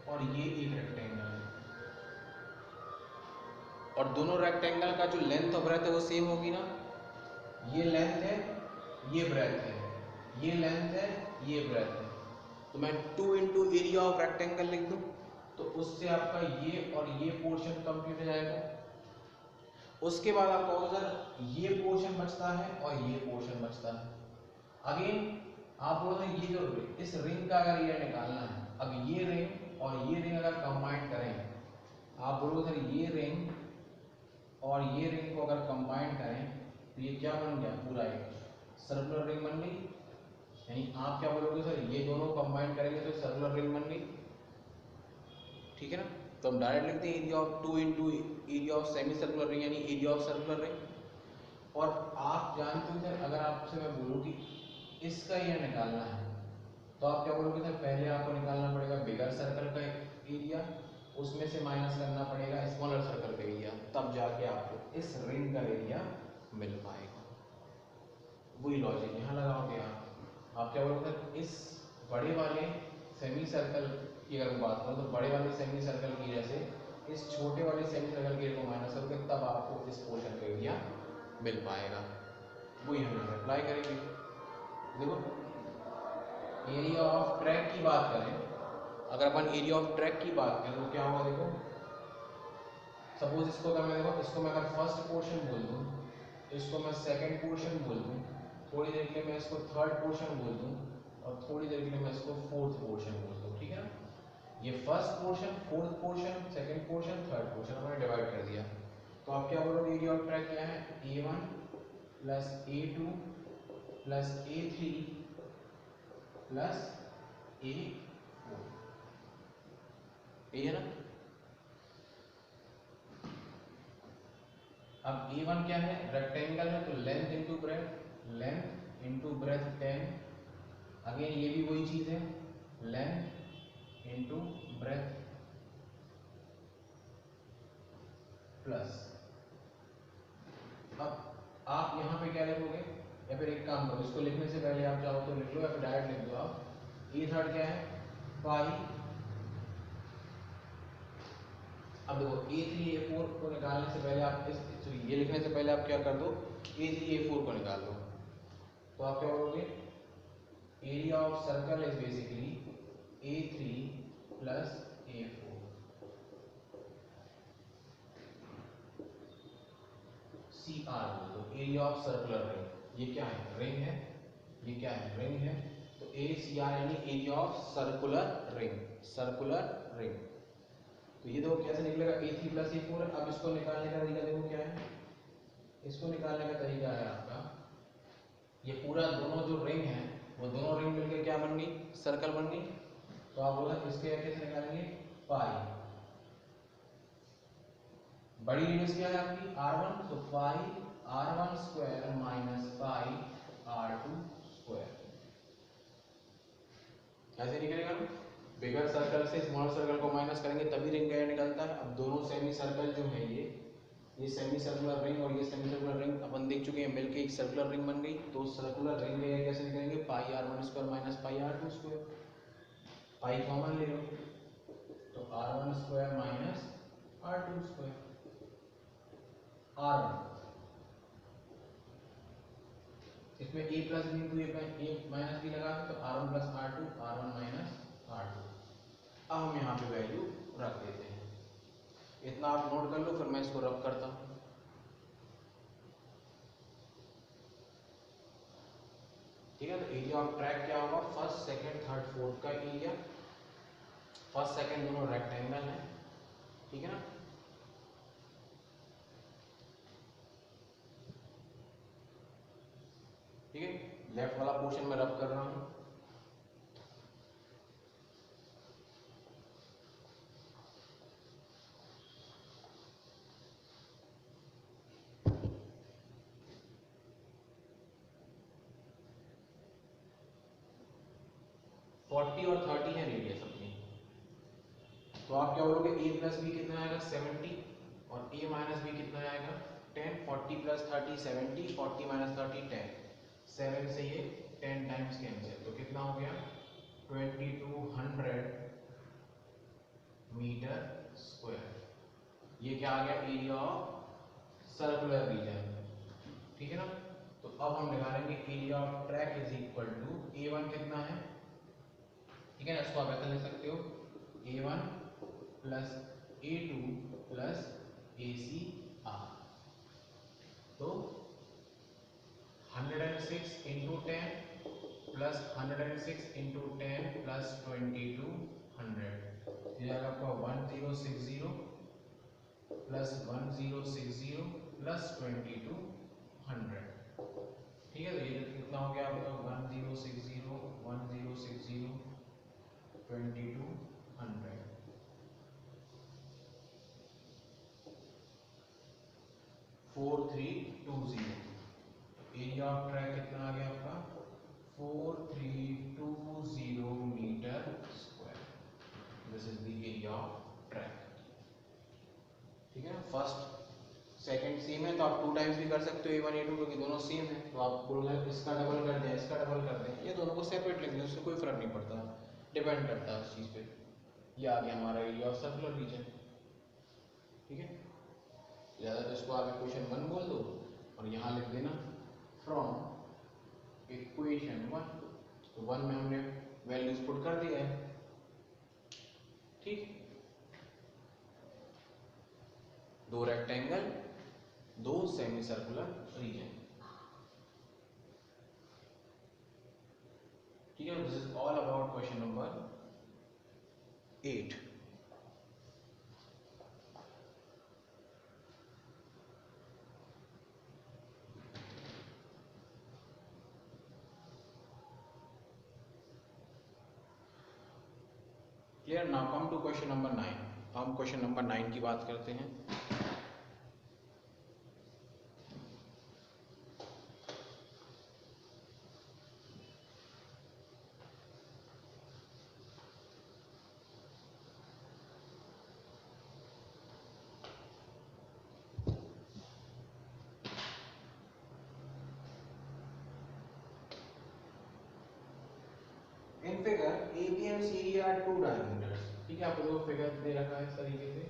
और ये एक रेक्टेंगल है, और दोनों रेक्टेंगल का जो लेंथ ऑफ ब्रेथ है वो सेम होगी ना, ये लेंथ है, ये ब्रेथ है, ये लेंथ है, ये ब्रेथ है, तो मैं 2 इंटू एरिया ऑफ रेक्टेंगल लिख दूं, तो उससे आपका ये और ये पोर्शन कंप्लीट हो जाएगा। उसके बाद आप कहोगे सर ये पोर्शन बचता है और ये पोर्शन बचता है, अगेन आप बोलोगे ये जो इस रिंग का अगर ये निकालना है, अब ये रिंग और ये रिंग अगर कंबाइन करें, आप बोलोगे सर ये रिंग और ये रिंग को अगर कंबाइन करें तो ये क्या बन गया, पूरा एक सर्कुलर रिंग बन गई, यानी आप क्या बोलोगे सर, ये दोनों कंबाइन करेंगे तो सर्कुलर रिंग बन गई, ठीक है ना। तो हम डायरेक्ट लिखते हैं area of 2 into area of semi circular ring यानी एरिया ऑफ सर्कुलर रिंग। और आप जानते हो सर, अगर आपसे मैं बोलूँ कि इसका ये निकालना है तो आप क्या बोलोगे सर, पहले आपको निकालना पड़ेगा बिगर सर्कल का एरिया, उसमें से माइनस करना पड़ेगा स्मॉलर सर्कल का एरिया, तब जाके आपको इस रिंग का एरिया मिल पाएगा। वही लॉजिक यहाँ लगाओगे आप क्या बोलोगे सर, इस बड़े वाले सेमी सर्कल की अगर मैं बात करूँ तो बड़े वाले सेमी सर्कल की वजह से इस छोटे वाले सेमी सर्कल के एरिया को माइनस करोगे तब आपको इस पोर्शन का एरिया मिल पाएगा। वही हम यहाँ अप्लाई करेंगे। देखो एरिया ऑफ ट्रैक की बात करें, अगर अपन एरिया ऑफ ट्रैक की बात करें तो क्या होगा, देखो सपोज इसको अगर मैं देखो इसको मैं अगर फर्स्ट पोर्शन बोल दूँ, इसको मैं सेकंड पोर्शन बोल दूँ, थोड़ी देर के लिए मैं इसको थर्ड पोर्शन बोल दूँ और थोड़ी देर के लिए मैं इसको फोर्थ पोर्शन बोल दूँ, ठीक है ना। ये first portion, fourth portion, second portion, third portion हमने डिवाइड कर दिया। तो आप क्या बोलोगे, एरिया ऑफ ट्रैक क्या है, A1 plus A2 plus A3 plus A4, ये है ना। अब A1 क्या है, रेक्टेंगल है तो length into breadth, length into breadth 10, again ये भी वही चीज है, लेंथ इंटू ब्रेथ प्लस। अब आप यहाँ पे क्या लिखोगे, या फिर एक काम करो, इसको लिखने से पहले आप चाहो तो लिख लो या फिर डायरेक्ट लिख दो आप। A3 क्या है, पाई। अब देखो A3 A4 को निकालने से पहले आप ये लिखने से पहले आप क्या कर दो, A3 A4 को निकाल दो। तो आप क्या बोलोगे, area of circle is basically A3 plus A4। CR बोल दो, एरिया ऑफ सर्कुलर रिंग। ये क्या है, रिंग है, ये क्या है, रिंग है, तो ACR यानी area of circular ring, circular ring. तो ये देखो कैसे निकलेगा, A3 प्लस A4। अब इसको निकालने का तरीका देखो क्या है, इसको निकालने का तरीका है आपका, ये पूरा दोनों जो रिंग है वो दोनों रिंग मिलकर क्या बन गई, सर्कल बन गई। तो आप बोला इसके कैसे निकालेंगे, पाई, बड़ी रेडियस क्या है आपकी R1, तो पाई R1 स्क्वायर माइनस पाई R2 स्क्वायर। कैसे निकलेगा, बिगर सर्कल से स्मॉल सर्कल को माइनस करेंगे तभी रिंग का निकलता है। अब दोनों सेमी सर्कल जो है ये सेमी सर्कुलर रिंग और ये सेमी सर्कुलर रिंग अपन देख चुके हैं, मिलके एक सर्कुलर रिंग बन गई। तो सर्कुलर रिंग में कैसे निकलेंगे, पाई R1 स्क्वायर माइनस पाई R2 स्क्वायर, पाई कॉमन ले लो तो R1 square minus R2 square, R1 इसमें A plus B into A minus B लगा तो R1 plus R2, R1 minus R2। अब हम यहाँ पे वैल्यू रख देते हैं, इतना आप नोट कर लो, फिर मैं इसको रब करता हूँ। ठीक है, तो एरिया ऑफ ट्रैक क्या होगा, फर्स्ट सेकंड थर्ड फोर्थ का एरिया, फर्स्ट सेकंड दोनों रेक्टेंगल है, ठीक है ना। ठीक है, लेफ्ट वाला पोर्शन में रब कर रहा हूँ। और 30 है रेडियस अपनी, तो आप क्या बोलोगे, A प्लस बी कितना आएगा 70 और A माइनस बी कितना आएगा 10, 40 प्लस 30 70, 40 माइनस 30 10, 7 से ये 10 टाइम्स कैंसिल, तो कितना हो गया 2200 मीटर स्क्वायर। ये क्या आ गया, एरिया ऑफ सर्कुलर रीजन, ठीक है ना। तो अब हम निकालेंगे area of track is equal to A1 कितना है, ठीक है ना, इसको आप ऐसा लिख सकते हो A1 plus A2 plus ACR, तो 106 इंटू 10 प्लस 106 इंटू 10 प्लस 2200, ये आएगा आपका 1060 प्लस 1060 प्लस 2200, ठीक है। तो ये कितना हो गया आपका 1060 फर्स्ट सेकंड सेम है तो आप 2 टाइम्स भी कर सकते हो A1 A2 क्योंकि दोनों सेम है। तो आप बोलोगे इसका डबल कर दें इसका डबल कर दें, ये दोनों को सेपरेट लिख दें, उससे कोई फर्क नहीं पड़ता, डिपेंड करता है उस चीज़ पे। ये आ गया हमारा एरिया ऑफ सर्कुलर रीजन, ठीक है। ज़्यादा तो इसको आगे क्वेश्चन 1 बोल दो और यहाँ लिख देना फ्रॉम इक्वेशन 1। तो 1 में हमने वैल्यूज पुट कर दिया है, ठीक। 2 रेक्टेंगल 2 सेमी सर्कुलर रीजन, ठीक है। This is all about question number 8। क्लियर। Now come to question number 9। हम क्वेश्चन नंबर 9 की बात करते हैं। In figure AB and CD are 2 diameters, ठीक है। आपको दो फिगर दे रखा है इस तरीके से।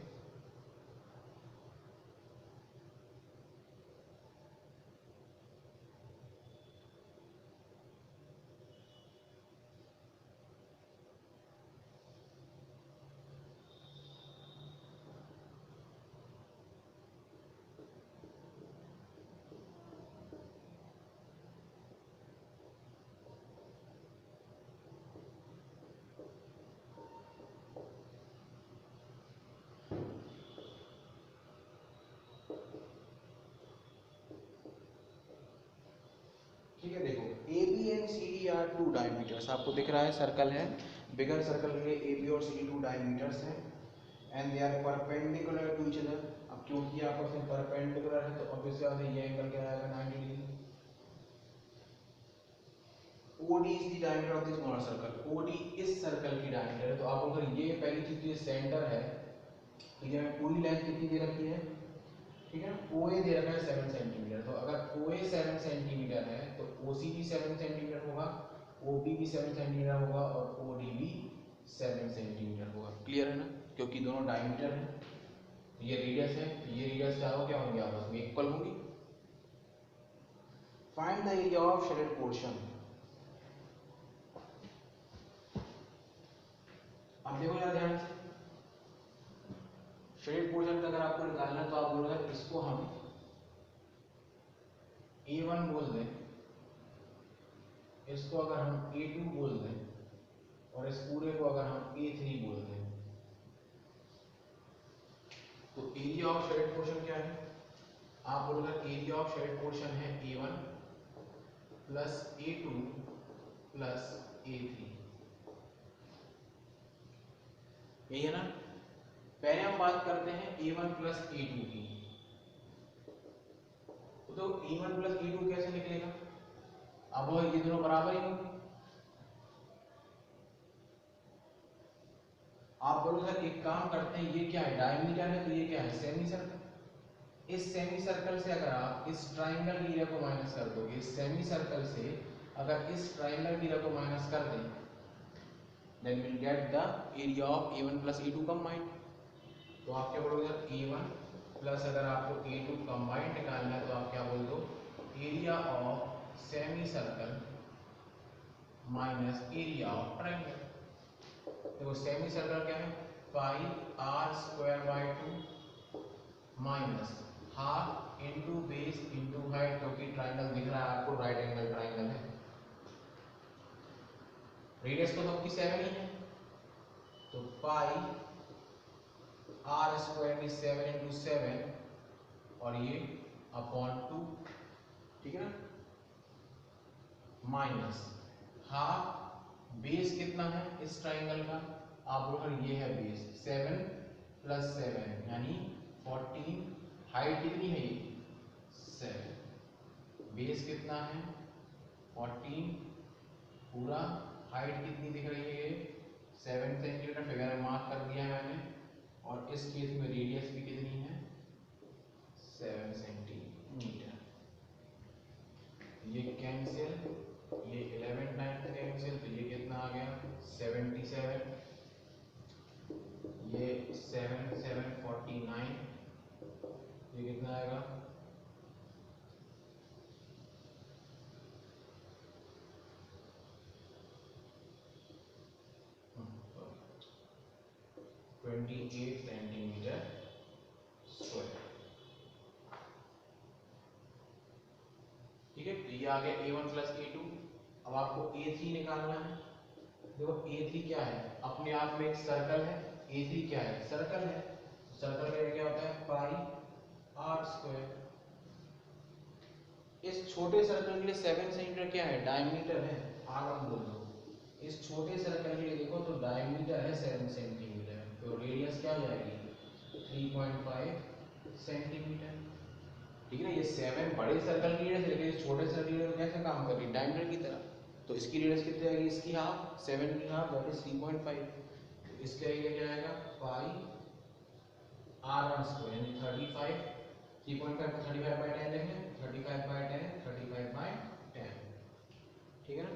ठीक है, देखो AB and CD are 2 diameters, आपको दिख रहा है सर्कल है, बिगर सर्कल के लिए AB और CD 2 diameters हैं and they are perpendicular to each other. अब क्योंकि आपस में परपेंडिकुलर है तो ऑब्वियसली बात है ये एंगल क्या आएगा 90 degree. OD is the diameter of the smaller circle, OD इस सर्कल की डायमीटर है। तो आप अगर ये पहली चीज ये सेंटर है तो ये पूरी लेंथ कितनी दे रखी है, ठीक है। OA दे रखा है 7 सेंटीमीटर, तो अगर OA 7 सेंटीमीटर है तो OC भी 7 सेंटीमीटर होगा, OB भी 7 सेंटीमीटर होगा और OD भी 7 सेंटीमीटर होगा। क्लियर है ना, क्योंकि दोनों डायमीटर हैं। ये रेडियस है, ये रेडियस चाहो क्या होंगे आपस में इक्वल होंगी। Find the area of shaded portion. अब देखो यार ध्यान से, शेडेड पोर्शन का अगर आपको निकालना है तो आप बोलोगे इसको हम A1 बोल दें, इसको अगर हम A2 बोल दें और इस पूरे को अगर हम A3 बोल दें, तो एरिया ऑफ शेडेड पोर्शन क्या है। आप बोलोगे एरिया ऑफ शेडेड पोर्शन है A1 plus A2 plus A3, यही है ना। पहले हम बात करते हैं A1 प्लस A2 की। तो A1 प्लस A2 कैसे निकलेगा, अब वो ये दोनों बराबर ही होंगे। आप बोलोगे सर एक काम करते हैं, ये क्या है डायमीटर है तो ये क्या है सेमी सर्कल। इस सेमी सर्कल से अगर आप इस ट्राइंगल की एरिया को माइनस कर दोगे, इस सेमी सर्कल से अगर इस ट्राइंगल की एरिया को माइनस कर दें, then will get the area of A1 plus A2 combined. तो आप क्या बोलोगे सर A1 प्लस अगर आपको A2 कंबाइंड निकालना है तो आप क्या बोल दो area of semi circle minus area of triangle. देखो सेमी सर्कल क्या है पाई r square by 2 minus half into base into height, क्योंकि ट्राइंगल दिख रहा है आपको राइट एंगल ट्राइंगल है। रेडियस तो सबकी 7 ही है, तो पाई r स्क्वायर में 7 इंटू 7 और ये अपॉन 2, ठीक है ना, माइनस हाफ बेस कितना है इस ट्राइंगल का, आप बोलोगे ये है बेस 7 प्लस 7 यानी 14, हाइट कितनी है ये 7, बेस कितना है 14, पूरा हाइट कितनी दिख रही है ये 7 सेंटीमीटर, फिगर में मार्क कर दिया है मैंने। और इस केस में रेडियस भी कितनी है 7 सेंटीमीटर। ये कैंसिल, ये 11 टाइम्स कैंसिल, तो ये कितना आ गया 77, ये 7 7 49, ये कितना आएगा 28 सेंटीमीटर स्क्वायर। ठीक है, तो ये आ गया A1 प्लस A2। अब आपको A3 निकालना है। देखो A3 क्या है, अपने आप में एक सर्कल है। A3 क्या है, सर्कल है। सर्कल का क्या होता है पाई r स्क्वायर। इस छोटे सर्कल के लिए 7 सेंटीमीटर क्या है, डायमीटर है, r1 बोल दो। इस छोटे सर्कल के लिए देखो तो डायमीटर है 7 सेंटीमीटर, तो रेडियस क्या हो जाएगी 3.5 सेंटीमीटर। ठीक है ना, ये 7 बड़े सर्कल की रेडियस है, लेकिन इस छोटे सर्कल की कैसे काम कर रही है, डायमीटर की तरह। तो इसकी रेडियस कितनी आएगी, इसकी हाफ, 7 की हाफ दैट इज 3.5। तो इसका एरिया क्या आएगा पाई r1 स्क्वायर यानी 35। 3.5 को 35/10 लिख लें, 35/10 35/10। ठीक है ना,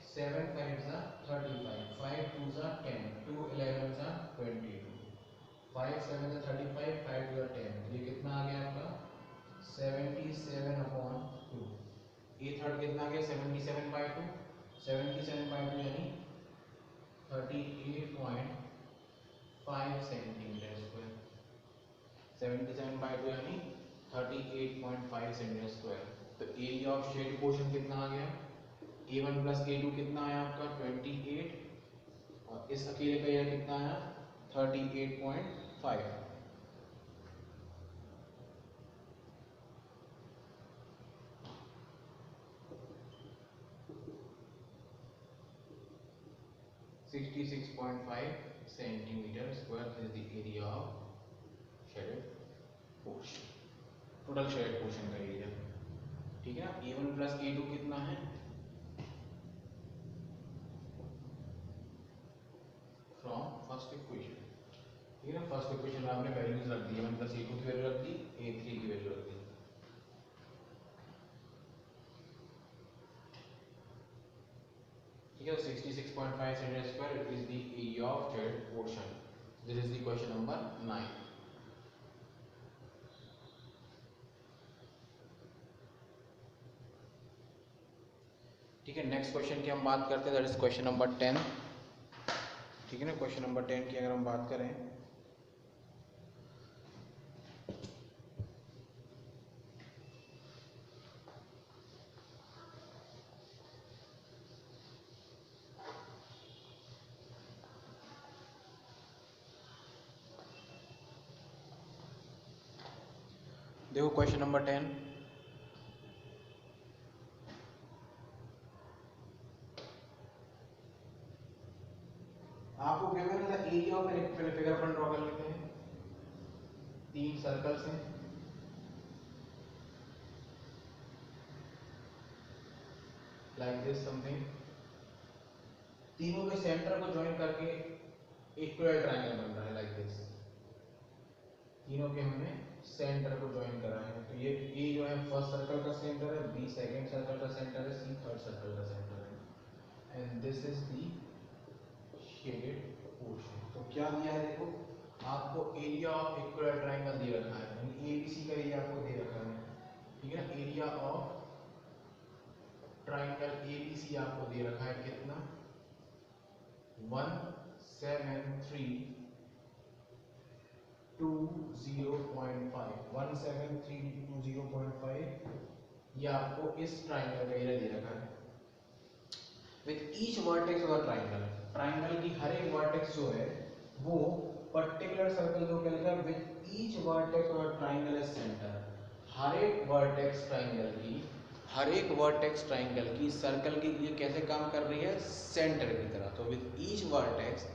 7 5s are 35, 5 2s are 10, 2 11s are 22, 5 7s are 35, 5 2 are 10। ये कितना आ गया आपका 77/2। ये थर्ड कितना आ गया 77/2, 77/2 यानी 38.5 सेंटीमीटर स्क्वायर। 77/2 यानी 38.5 सेंटीमीटर स्क्वायर। तो एरिया ऑफ शेड पोर्शन कितना आ गया, A1 प्लस A2 कितना आया आपका 28, और इस अकेले का एरिया कितना आया 38.5। Centimetre square is the area of shaded portion, total shaded portion का एरिया। ठीक है ना, A1 प्लस A2 कितना है फ्रॉम फर्स्ट इक्वेशन। ठीक है ना, फर्स्ट इक्वेशन में आपने वैल्यूज रख दी, A1 प्लस A2 की वैल्यू रख दी, A3 की वैल्यू रख दी। ठीक है, 66.5 centimetre square is the area of shaded portion. This is the question number 9। ठीक है, नेक्स्ट क्वेश्चन की हम बात करते हैं, दैट इज क्वेश्चन नंबर 10। ठीक है ना, क्वेश्चन नंबर 10 की अगर हम बात करें, देखो क्वेश्चन नंबर 10। आपको क्या करना था, एरिया ऑफ पहले फिगर अपन ड्रॉ कर लेते हैं। 3 सर्कल्स हैं, लाइक दिस समथिंग। तीनों के सेंटर को ज्वाइन करके इक्वल ट्रायंगल बन रहा है लाइक दिस। तीनों के हमने सेंटर को ज्वाइन करा है, तो ये A जो है फर्स्ट सर्कल का सेंटर है, B सेकंड सर्कल का सेंटर है, C थर्ड सर्कल का सेंटर है, and this is the shaded portion. तो क्या दिया है, देखो आपको एरिया ऑफ इक्वल ट्रायंगल दे रखा है, यानी ABC का एरिया आपको दे रखा है। ठीक है ना, एरिया ऑफ ट्रायंगल ABC आपको दे रखा है कितना 17320.5 ये आपको इस ट्रायंगल का एरिया दे रखा है with each vertex of the triangle. Triangle की हर एक वर्टेक्स जो है वो पर्टिकुलर सर्कल को क्या लिखा है, with each vertex of the triangle is centre. हर एक वर्टेक्स ट्रायंगल की सर्कल के लिए कैसे काम कर रही है, सेंटर की तरह। तो विथ ईच वर्टेक्स,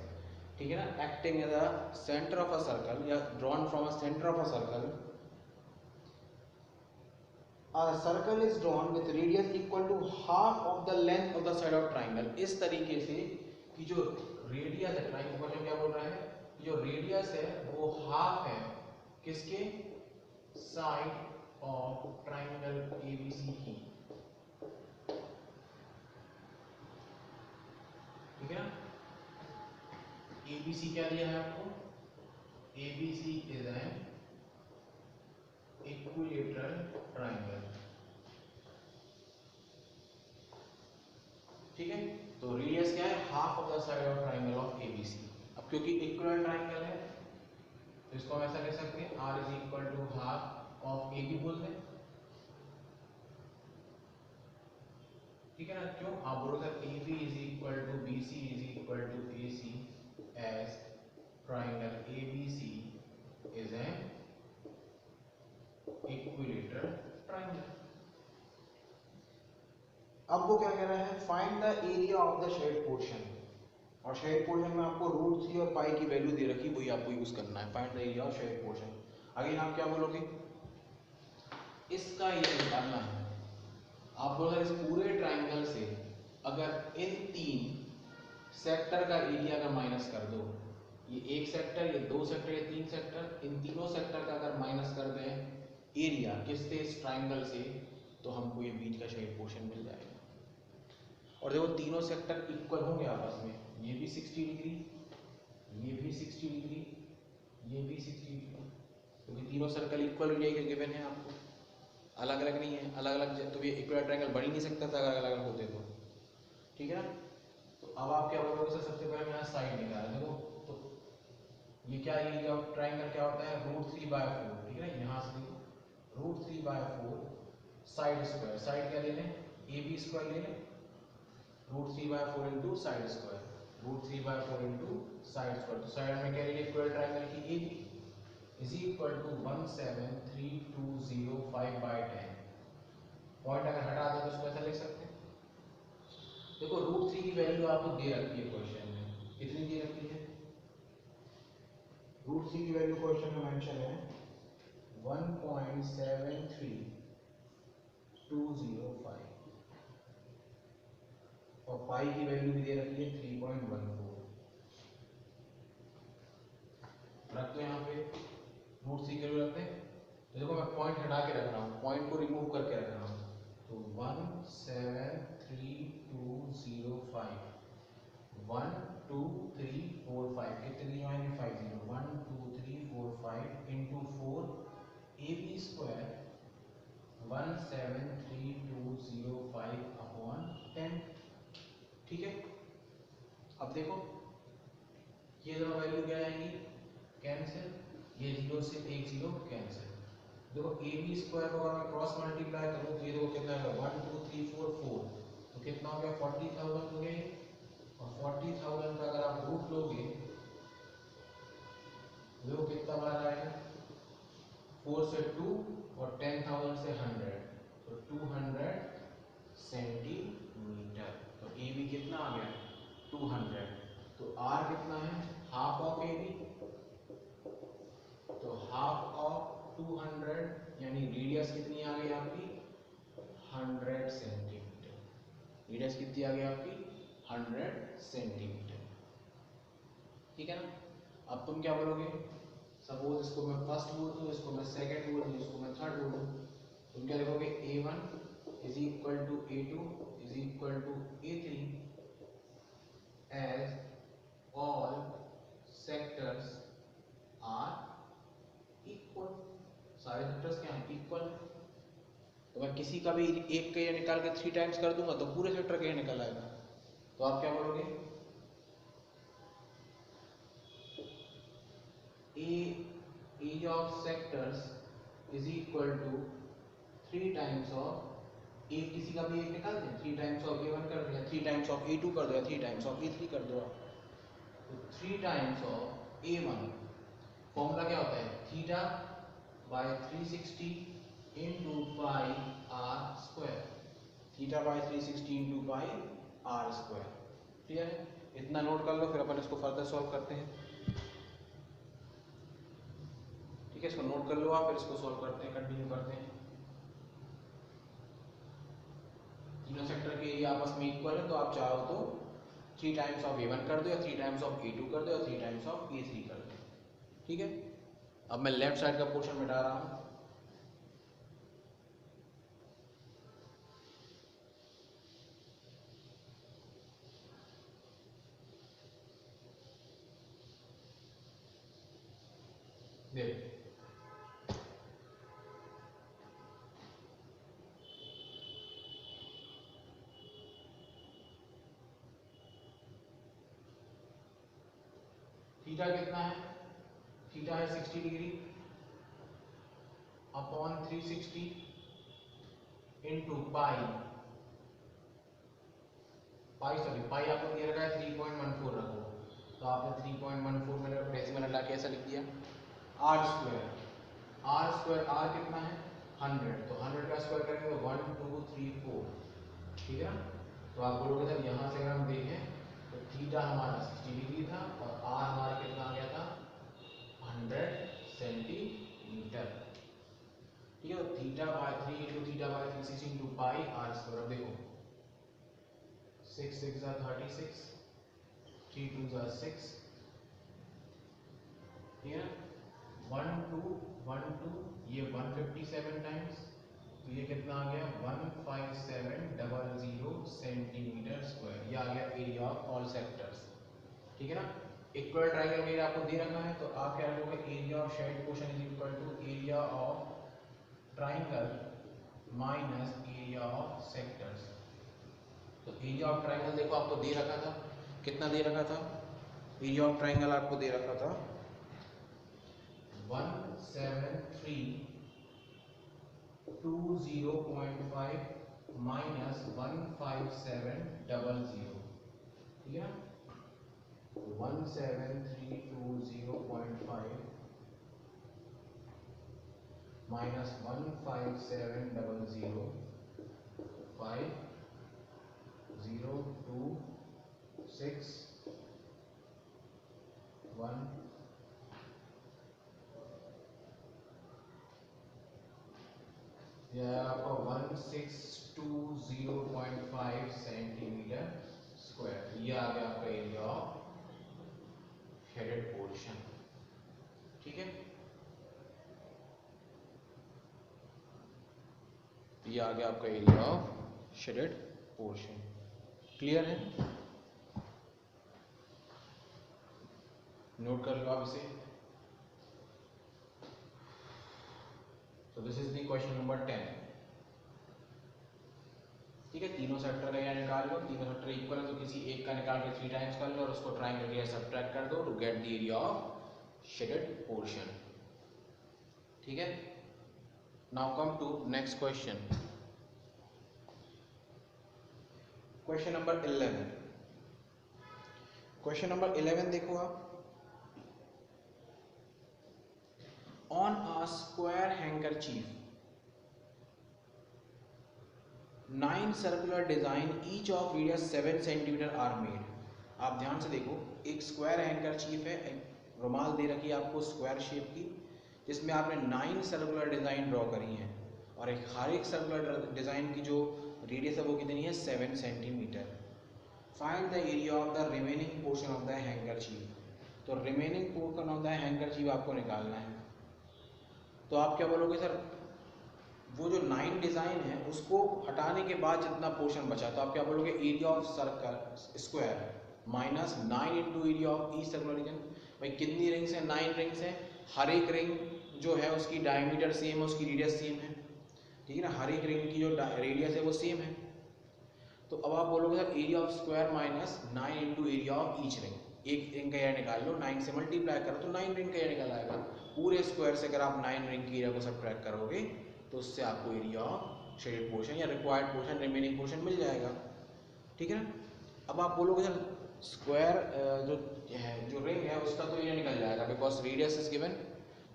ठीक है ना, acting as a centre of a circle या drawn from a centre of a circle, a circle is drawn with radius equal to half of the length of the side of triangle। इस तरीके से कि जो radius है, triangle क्या बोल रहा है, जो रेडियस है वो हाफ है किसके, साइड ऑफ ट्राइंगल एबीसी की, ठीक है ना। एबीसी क्या दिया है आपको, ABC is an equilateral triangle, ठीक है। तो रेडियस क्या है, half of the side of triangle of ABC. अब क्योंकि इक्विलेटरल ट्राइंगल है तो इसको हम ऐसा कह सकते हैं R is equal to half of A B बोल दें, ठीक है ना। क्यों, आप बोलो sir A B is equal to B C is equal to A C as triangle A B C is an equilateral triangle. अब वो क्या कह रहा है, find the area of the shade portion, और शेड पोर्शन में आपको √3 और पाई की वैल्यू दे रखी, वही आपको यूज करना है, find the area of shade portion. Again आप क्या बोलोगे, इसका एरिया निकालना है। आप बोलोगे इस पूरे ट्राइंगल से अगर इन 3 सेक्टर का एरिया अगर माइनस कर दो, ये 1 सेक्टर, ये 2 सेक्टर, ये 3 सेक्टर, इन तीनों सेक्टर का अगर माइनस कर दें एरिया किससे, इस ट्राइंगल से, तो हमको ये बीच का शेड पोर्शन मिल जाएगा। और देखो तीनों सेक्टर इक्वल होंगे आपस में, ये भी 60 डिग्री, ये भी 60 डिग्री, ये भी 60 डिग्री, क्योंकि तीनों सर्कल इक्वल एरिया के गिवन है आपको, अलग अलग नहीं है। अलग अलग तो ये इक्वल ट्रायंगल बन ही नहीं सकता था अगर अलग अलग होते तो, ठीक है ना। तो अब आप क्या बोलोगे सर, सबसे पहले यहाँ साइड निकाला, देखो तो ये क्या एरिया ऑफ ट्रायंगल क्या होता है, √3/4, ठीक है ना। यहाँ से देखो √3/4 साइड स्क्वायर, साइड क्या ले लें, ए बी स्क्वायर ले लें, √3/4 into side square, √3/4 into side square. तो साइड में क्या ले लें, इक्वल ट्रायंगल की A B is equal to 173,205/10। Point अगर हटा दें तो इसको ऐसा लिख सकते हैं, देखो √3 की वैल्यू आपको दे रखी है क्वेश्चन में, कितनी दे रखी है, √3 की वैल्यू क्वेश्चन में मेंशन है 1.73205, और पाई की वैल्यू भी दे रखी है 3.14। रख दो यहाँ पे √3 की वैल्यू रखते हैं, तो देखो मैं पॉइंट हटा के रख रहा हूँ, पॉइंट को रिमूव करके रख रहा हूँ, तो 173,205 1 2 3 4 5 कितनी आएंगे 50 1 2 3 4 5 इंटू 4 ए बी स्क्वायर 173,205/10, ठीक है। अब देखो ये दोनों वैल्यू क्या आएंगी, कैंसिल, ये 0 से 1 0 कैंसिल। देखो ए बी स्क्वायर को अगर मैं क्रॉस मल्टीप्लाई करूँ तो ये देखो कितना आएगा 1 2 3 4 4, तो कितना हो गया 40,000 हो गया, और 40,000 का अगर आप रूट लोगे देखो कितना बार आएगा, 4 से 2 और 10,000 से 100, तो 200 सेंटीमीटर। तो ए बी कितना आ गया 200, तो आर कितना है, हाफ ऑफ ए बी, तो हाफ ऑफ 200 यानी रेडियस कितनी आ गई आपकी 100 सेंटीमीटर, रेडियस कितनी आ गई आपकी 100 सेंटीमीटर, ठीक है ना। अब तुम क्या बोलोगे, सपोज इसको मैं फर्स्ट बोल दूं, इसको मैं सेकंड बोल दूं, इसको मैं थर्ड बोल दूं, तुम क्या लिखोगे A1 is equal to A2 is equal to A3 as all sectors are equal, सारे सेक्टर्स क्या हैं इक्वल। तो मैं किसी का भी एक का ये निकाल के 3 टाइम्स कर दूंगा तो पूरे सेक्टर का ये निकल आएगा, तो आप क्या बोलोगे area of sectors is equal to 3 times of a, किसी का भी एक निकाल दें, 3 टाइम्स ऑफ A1 कर दो, या 3 टाइम्स ऑफ A2 कर दो, या 3 टाइम्स ऑफ A3 कर दो आप, तो 3 टाइम्स ऑफ A1 फॉर्मूला क्या होता है θ/360 into pi are square, θ/360 into pi are square, clear है। इतना नोट कर लो, फिर अपन इसको फर्दर सॉल्व करते हैं, ठीक है। इसको नोट कर लो आप, फिर इसको सॉल्व करते हैं, कंटिन्यू करते हैं। तीनों सेक्टर के एरिया आपस में इक्वल है, तो आप चाहो तो 3 टाइम्स ऑफ A1 कर दो, या 3 टाइम्स ऑफ A2 कर दो, या 3 टाइम्स ऑफ A3 कर दो, ठीक है। अब मैं लेफ्ट साइड का पोर्शन मिटा रहा हूँ, देखो थीटा कितना है, थीटा है 60 डिग्री अपॉन 360 इंटू पाई आपको दिया रखा है 3.14 रखो, तो आपने 3.14 में डेसिमल हटा के ऐसा लिख दिया। आर स्क्वायर आर कितना है 100, तो 100 का स्क्वायर करेंगे तो 1 2 3 4, ठीक है ना। तो आप बोलोगे सर यहाँ से अगर हम देखें तो थीटा हमारा 60 डिग्री था और आर हमारा कितना आ गया था 100 सेंटीमीटर, ठीक है। तो theta by 3 into theta by 360 into pi are square. अब देखो 6 6 36, 3 2 6, ठीक है। 1 2 1 2 ये 157 टाइम्स, तो ये कितना आ गया 15700 सेंटीमीटर स्क्वायर। ये आ गया एरिया ऑफ ऑल सेक्टर्स, ठीक है ना। इक्वल ट्रायंगल में आपको दे रखा है, तो आप क्या रखोगे area of shade portion is equal to area of triangle minus area of sectors. तो एरिया ऑफ ट्रायंगल देखो आपको दे रखा था, कितना दे रखा था, एरिया ऑफ ट्रायंगल आपको दे रखा था 17320.5 माइनस 15700, ठीक है ना। 17320.5 माइनस 15700, 5026 यह आपका 1620.5 सेंटीमीटर स्क्वायर। ये आ गया आपका एरिया ऑफ शेडेड पोर्शन, ठीक है। ये आ गया आपका area of shaded portion, clear है। नोट कर लो आप इसे। So this is the question number 10, ठीक है। तीनों सेक्टर का यहाँ निकाल लो, तीनों सेक्टर इक्वल है तो किसी एक का निकाल के 3 टाइम्स कर लो और उसको ट्रायंगल के सब्ट्रैक्ट कर दो to get the area of shaded portion, ठीक है। Now come to next question, question number 11। Question number 11 देखो आप, on a square handkerchief 9 circular design each of radius 7 cm are made। आप ध्यान से देखो, एक स्क्वायर हैंकरचीफ है, एक रुमाल दे रखी है आपको स्क्वायर शेप की, जिसमें आपने 9 सर्कुलर डिजाइन ड्रॉ करी हैं और एक हर एक सर्कुलर डिजाइन की जो रेडियस है वो कितनी है 7 centimetre. Find the area of the remaining portion of the handkerchief. तो remaining portion of the handkerchief आपको निकालना है। तो आप क्या बोलोगे सर, वो जो 9 डिज़ाइन है उसको हटाने के बाद जितना पोर्शन बचा, तो आप क्या बोलोगे area of circle square minus 9 into area of each circular region. भाई कितनी रिंग्स हैं, 9 रिंग्स हैं, हर एक रिंग जो है उसकी डायमीटर सेम है, उसकी रेडियस सेम है, ठीक है ना। हर एक रिंग की जो रेडियस है वो सेम है। तो अब आप बोलोगे sir area of square minus 9 into area of each ring. एक रिंग का एरिया निकाल लो, 9 से मल्टीप्लाई करो तो 9 रिंग का एरिया निकल आएगा। पूरे स्क्वायर से अगर आप 9 रिंग की एरिया को सब्ट्रैक्ट करोगे तो उससे आपको एरिया ऑफ शेडेड पोर्शन या रिक्वायर्ड पोर्शन रिमेनिंग पोर्शन मिल जाएगा, ठीक है ना। अब आप बोलोगे सर स्क्वायर जो रिंग है उसका तो एरिया निकल जाएगा because radius is given,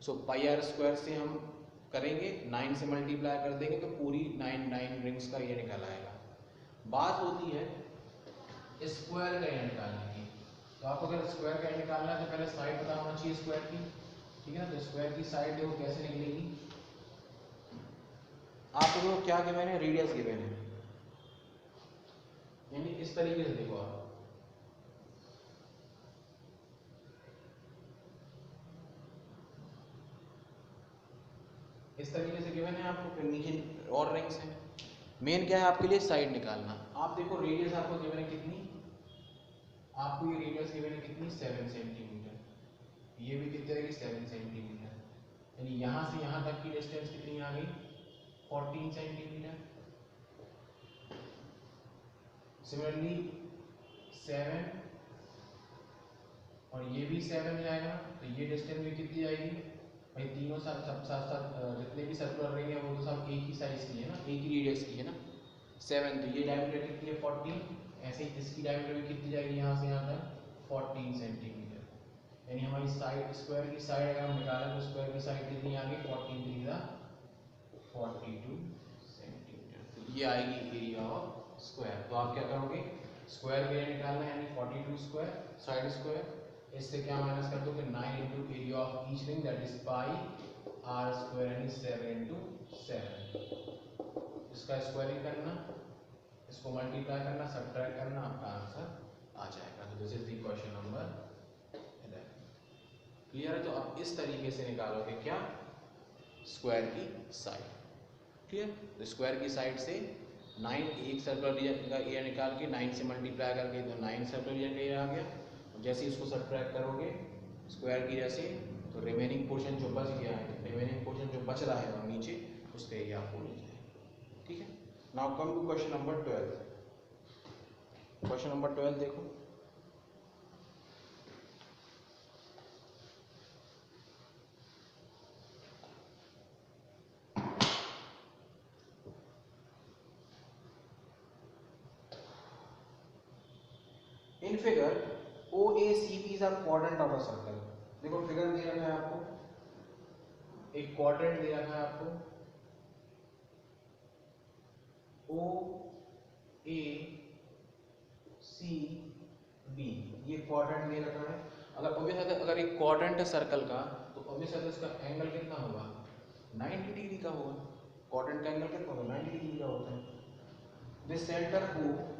so pi are square से हम करेंगे, 9 से मल्टीप्लाई कर देंगे तो पूरी 9 रिंग्स का एरिया निकल आएगा। बात होती है स्क्वायर का एरिया निकालने की। तो आपको अगर स्क्वायर का एरिया निकालना है तो पहले साइड पता होना चाहिए स्क्वायर की, ठीक है ना। तो स्क्वायर की साइड देखो कैसे निकलेगी, आपको देखो क्या गिवन है, रेडियस गिवन है, यानी इस तरीके से देखो आप, इस तरीके से गिवन है आपको, फिर नीचे और रिंग्स हैं। मेन क्या है आपके लिए साइड निकालना। आप देखो रेडियस आपको गिवन है कितनी, आपको ये रेडियस गिवन है कितनी 7 सेंटीमीटर, ये भी कितने रहेगी 7 सेंटीमीटर। यानी यहाँ से यहाँ तक की डिस्टेंस कितनी आ गई 14 सेंटीमीटर। सिमिलरली 7 और ये भी 7 जाएगा, तो ये डिस्टेंस भी कितनी जाएगी भाई, तीनों साथ साथ जितने भी सर्कुलर रिंग है वो तो सब एक ही साइज की है ना, एक ही रेडियस की है ना 7, तो ये डायमीटर कितनी है 14, ऐसे ही इसकी डायमीटर भी कितनी जाएगी यहाँ से यहाँ तक 14 सेंटीमीटर। यानी हमारी साइड स्क्वायर की साइड अगर हम निकालें तो स्क्वायर की साइड कितनी आ गई 42 सेंटीमीटर, तो ये आएगी एरिया ऑफ स्क्वायर। तो आप क्या करोगे, स्क्वायर एरिया निकालना है यानी 42 स्क्वायर साइड स्क्वायर, इससे क्या माइनस कर दोगे 9 into area of each ring that is pi are square यानी 7 इंटू 7। इसका स्क्वायरिंग करना, इसको मल्टीप्लाई करना, सब्ट्रैक्ट करना, आपका आंसर आ जाएगा। तो this is the question number 11। Clear है? तो अब इस तरीके से निकालोगे क्या, स्क्वायर की साइड। क्लियर? तो स्क्वायर की साइड से 9 एक सर्कुलर रीजन का एरिया निकाल के 9 से मल्टीप्लाई करके तो 9 सर्कुलर रीजन का एरिया आ गया। जैसे ही इसको सब्ट्रैक्ट करोगे स्क्वायर की जैसे, तो रिमेनिंग पोर्शन जो बच गया है, रिमेनिंग पोर्शन जो बच रहा है और नीचे उसका एरिया आपको मिल जाएगा। ठीक है, now come to question number 12। Question number 12 देखो, in figure OACB is a quadrant of a circle। देखो फिगर दे रखा है आपको, एक क्वाड्रेंट दे रखा है आपको, OACB ये क्वाड्रेंट दे रखा है। अगर एक क्वाड्रेंट है सर्कल का, तो ऑब्वियस है इसका एंगल कितना होगा 90 डिग्री का होगा। क्वाड्रेंट का एंगल कितना होगा 90 डिग्री का होता है। दिस सेंटर को,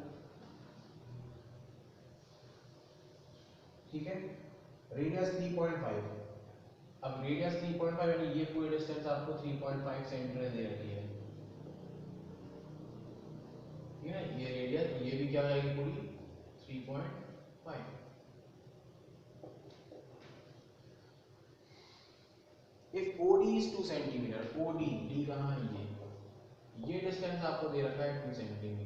ठीक है, रेडियस 3.5। अब रेडियस 3.5 यानी ये पूरी डिस्टेंस आपको 3.5 सेंटीमीटर दे रखी है, ठीक है, ये रेडियस, ये भी क्या हो जाएगी पूरी 3.5। If OD is 2 centimetre, OD D कहाँ है, ये डिस्टेंस आपको दे रखा है 2 centimetre.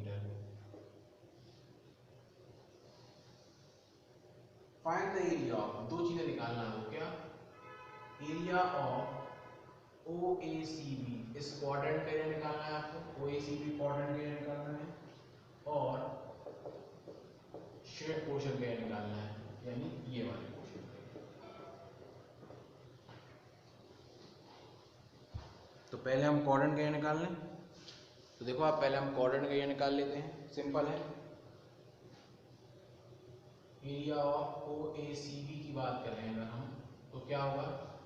Find the area of, दो चीजें निकालना है, क्या, एरिया ऑफ OACB, इस क्वाड्रेंट का एरिया निकालना है आपको, OACB क्वाड्रेंट का एरिया निकालना है, और शेड पोर्शन का एरिया निकालना है, यानी ये वाले पोर्शन का। तो पहले हम क्वाड्रेंट का एरिया निकाल लें। तो देखो आप, पहले हम क्वाड्रेंट का एरिया निकाल लेते हैं, सिंपल है। एरिया ऑफ OACB की बात कर रहे हैं अगर हम, तो क्या होगा,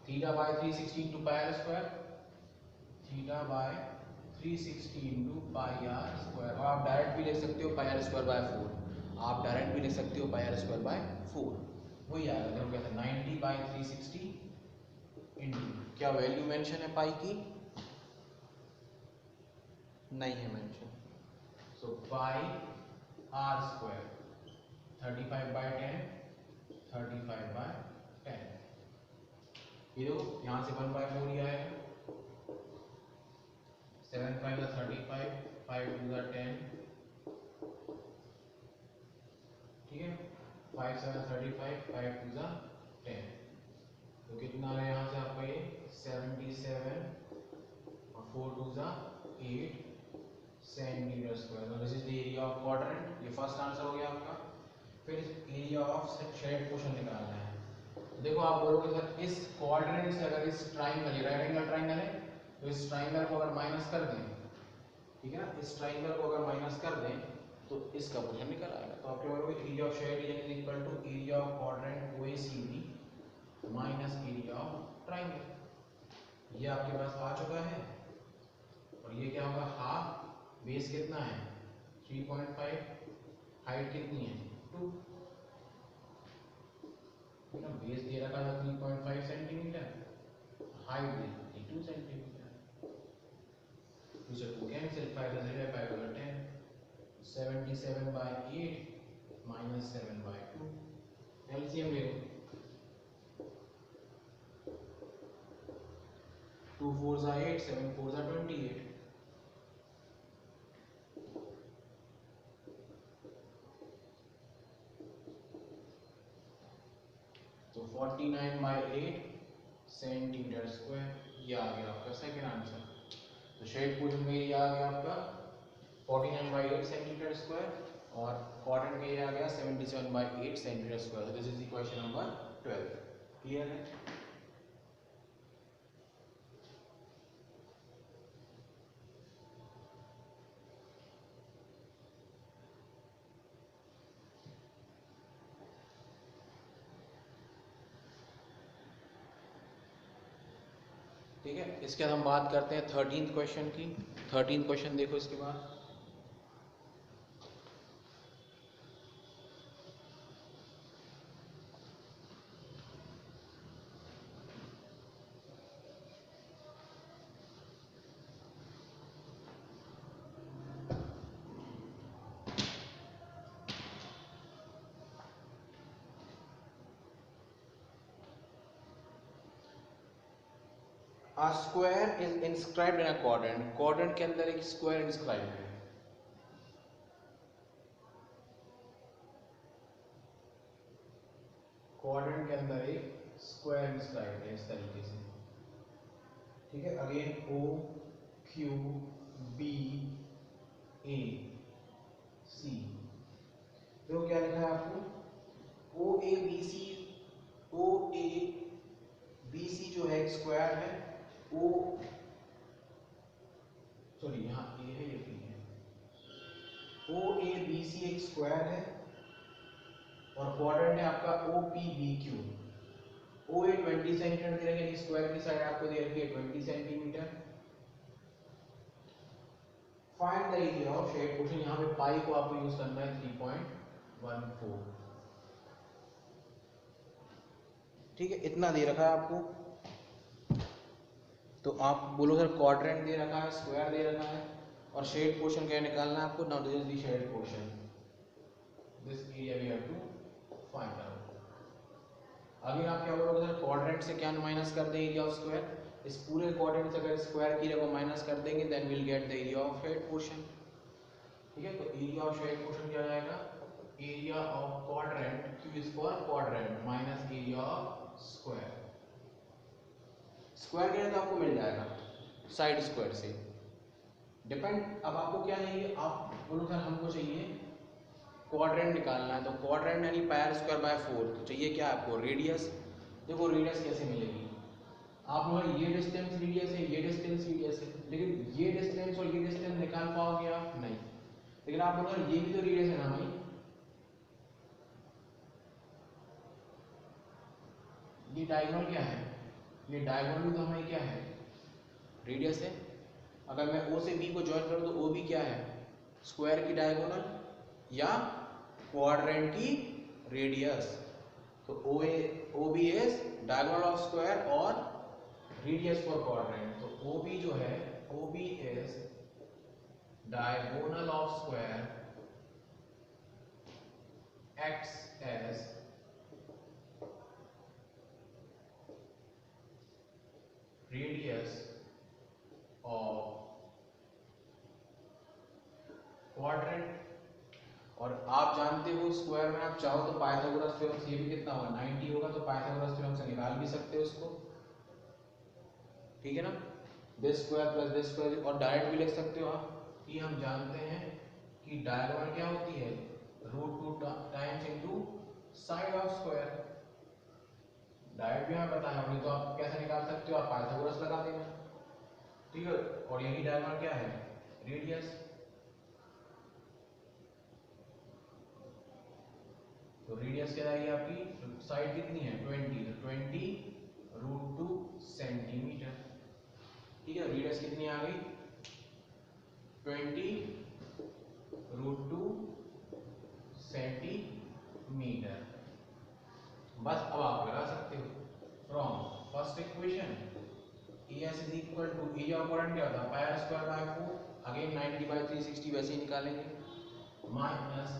theta by 360 into pi are square, theta by 360 into pi are square, और आप डायरेक्ट भी लिख सकते हो पाई आर स्क्वायर बाय 4, आप डायरेक्ट भी लिख सकते हो पाई आर स्क्वायर बाय 4, वही आएगा। देखो कहते हैं 90 बाय 360 इंटू, क्या वैल्यू मेंशन है पाई की, नहीं है mention, so pi are square 35 by 10, 35 by 10, ये दो यहाँ से 1/4 ही आएगा, 7 5 का 35, 5 2 का 10, ठीक है, 5 7 35, 5 2 का 10, तो कितना आ रहा है यहाँ से आपका ये 77 और 4 2 का 8 centimetre square. This is the area of quadrant, ये फर्स्ट आंसर हो गया आपका। फिर एरिया ऑफ शेड पोर्शन निकालना है। देखो आप बोलोगे सर इस क्वाड्रेंट से अगर इस ट्राइंगल, राइट एंगल ट्राइंगल है, तो इस ट्राइंगल को अगर माइनस कर दें, ठीक है ना, इस ट्राइंगल को अगर माइनस कर दें तो इसका पोर्शन निकल आएगा। तो आप क्या करोगे, area of shade region is equal to area of quadrant OACB minus area of triangle. ये आपके पास आ चुका है, और ये क्या होगा हाफ, बेस कितना है 3.5, हाइट कितनी है 2, बेस दे रखा था 3.5 सेंटीमीटर, हाइट दे दी 2 सेंटीमीटर, 2 से 2 कैंसिल, 5 से 0, 5 over 10, 77 by 8 minus 7 by 2, LCM ले लो, 2 4s are 8, 7 4s are 28. तो 49 by 8 सेंटीमीटर स्क्वायर, ये आ गया आपका सेकंड आंसर। तो शेड पोर्शन में ये आ गया आपका 49 by 8 सेंटीमीटर स्क्वायर और क्वाड्रेंट में ये आ गया 77 by 8 centimetre square. This is the question number 12। Clear है? ठीक है, इसके बाद हम बात करते हैं 13th क्वेश्चन की। 13th क्वेश्चन देखो इसके बाद। A square is inscribed in a quadrant. Quadrant के अंदर एक स्क्वायर इंस्क्राइब है। क्वाड्रेंट के अंदर एक स्क्वायर इंस्क्राइब है इस तरीके से। ठीक है, again O Q B A C। देखो क्या लिखा है आपको, O A B C जो है एक स्क्वायर है। O सॉरी यहाँ A है, ये B है। O A B C एक स्क्वायर है और क्वाड्रेंट है आपका O P B Q। O A 20 centimetre दे रखे हैं, स्क्वायर की साइड आपको दे रखी है 20 centimetre. Find the area of shade portion. यहाँ पे पाई को आपको यूज करना है 3.14। ठीक है, इतना दे रखा है आपको। तो आप बोलो सर क्वाड्रेंट दे रखा है, स्क्वायर दे रखा है और शेड पोर्शन क्या निकालना है आपको। Now this is the shade portion, this area we have to find out. अगर आप क्या बोलोगे सर क्वाड्रेंट से क्या माइनस कर दें एरिया ऑफ स्क्वायर। इस पूरे क्वाड्रेंट से अगर स्क्वायर की जगह माइनस कर देंगे then will get the area of shade portion. ठीक है, तो एरिया ऑफ शेड पोर्शन क्या जाएगा, area of quadrant, Q is for quadrant, minus area of square. Square के तो आपको मिल जाएगा साइड स्क्वायर से डिपेंड। अब आपको क्या चाहिए, आप बोलो सर हमको चाहिए क्वाड्रेंट निकालना है। तो क्वाड्रेंट यानी पायर स्क्वायर बाय 4। तो चाहिए क्या आपको, रेडियस। देखो रेडियस कैसे मिलेगी, आप लोग ये डिस्टेंस रेडियस है, ये डिस्टेंस रेडियस है, लेकिन ये डिस्टेंस और ये डिस्टेंस निकाल पाओगे आप नहीं। लेकिन आप लोग ये भी तो रेडियस है ना भाई, ये डायगोनल क्या है, ये डायगोनल तो हमारी क्या है, रेडियस है। अगर मैं O से B को ज्वाइन करूं तो OB क्या है, स्क्वायर की डायगोनल या क्वाड्रेंट की रेडियस। तो OB is diagonal of square और रेडियस फॉर क्वाड्रेंट। तो OB जो है, OB is diagonal of square acts as radius of quadrant। और आप जानते हो स्क्वायर में आप चाहो तो पाइथागोरस थ्योरम से ये भी कितना होगा 90 होगा, तो पाइथागोरस थ्योरम से निकाल भी सकते हो इसको। ठीक है ना, this square plus this square, और डायरेक्ट भी लिख सकते हो आप कि हम जानते हैं कि डायगोनल क्या होती है, √2 times into side of square. Direct भी हमें पता है, नहीं तो आप कैसे निकाल सकते हो, आप पाइथागोरस लगा देना। ठीक है, और यही डायगोनल क्या है, रेडियस। तो रेडियस क्या आएगी आपकी, साइड कितनी है 20, तो 20 √2 सेंटीमीटर। ठीक है, रेडियस कितनी आ गई 20 √2 सेंटीमीटर। बस अब आप लगा सकते हो from first equation AS is equal to area of quadrant क्या होता है, pi square by 4, again 90 by 360 वैसे ही निकालेंगे, minus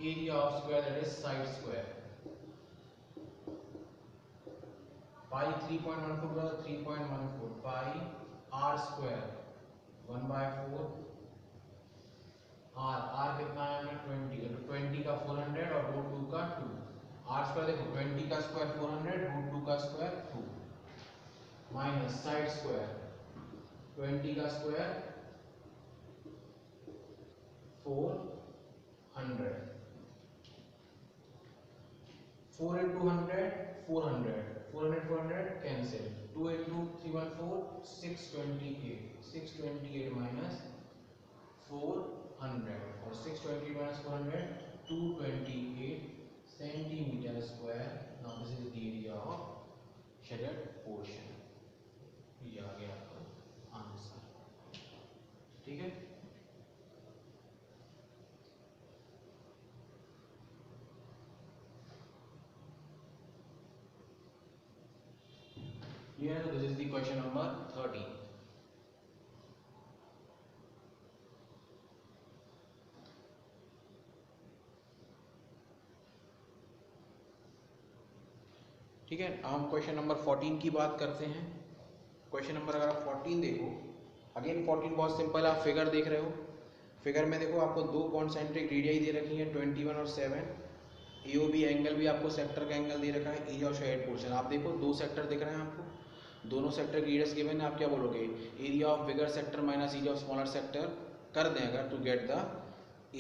area of square that is side square. Pi 3.14 का 3.14 पाई आर स्क्वायर 1/4 आर कितना है हमें 20, तो 20 का 400 और रूट 2 का 2। आर स्क्वायर देखो 20 का स्क्वायर 400 रूट 2 का स्क्वायर 2 माइनस साइड स्क्वायर 20 का square 400 4 into 100 400 400 cancel 2 into 314 628 minus 400 और 628 minus 400 228 centimeter square. Now this is the area of shaded portion. ये आ गया आपका आंसर, ठीक है। Here this is the question number 13. ठीक है, हम क्वेश्चन नंबर 14 की बात करते हैं। क्वेश्चन नंबर अगर आप 14 देखो, अगेन 14 बहुत सिंपल, आप फिगर देख रहे हो। फिगर में देखो आपको दो कॉन्सेंट्रिक रेडियाई दे रखी हैं 21 और 7। AOB एंगल भी आपको सेक्टर का एंगल दे रखा है। एरिया ऑफ शेडेड पोर्शन आप देखो दो सेक्टर दिख रहे हैं आपको, दोनों सेक्टर की रेडियस गिवन है। आप क्या बोलोगे, area of bigger sector minus area of smaller sector कर दें अगर to get the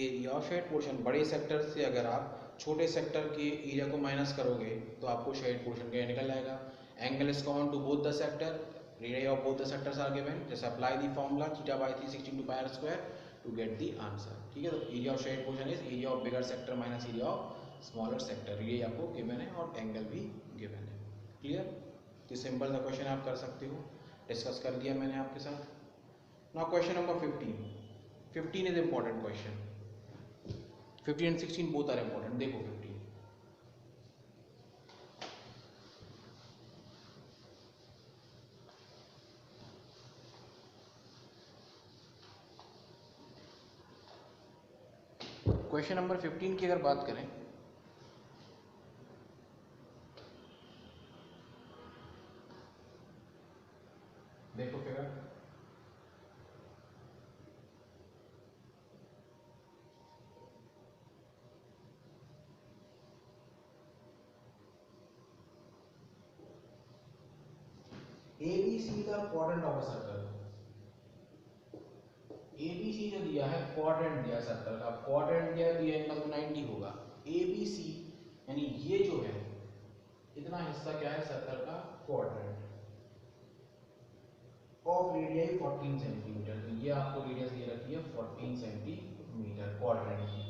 area of shaded portion. बड़े सेक्टर से अगर आप छोटे सेक्टर के एरिया को माइनस करोगे तो आपको शेडेड पोर्शन का निकल आएगा। Angle is common to both the sector, radius of both the sectors are given. जैसे apply the formula θ/360 to pi r square to get the answer, ठीक है। तो area of shaded portion is area of bigger sector minus area of smaller sector. ये आपको given है और angle भी given है। क्लियर, तो सिंपल सा क्वेश्चन आप कर सकते हो, डिस्कस कर दिया मैंने आपके साथ। Now question number 15 is important question. 15 and 16 both are important. देखो 15 क्वेश्चन नंबर 15 की अगर बात करें, देखो figure ABC the quadrant of a circle. ABC जो दिया है क्वाड्रेंट दिया सर्कल का, क्वाड्रेंट दिया तो ये एंगल 90 होगा। ABC यानी ये जो है इतना हिस्सा क्या है सर्कल का क्वाड्रेंट ऑफ रेडियस 14 सेंटीमीटर। तो ये आपको रेडियस दे रखी है 14 सेंटीमीटर क्वाड्रेंट की।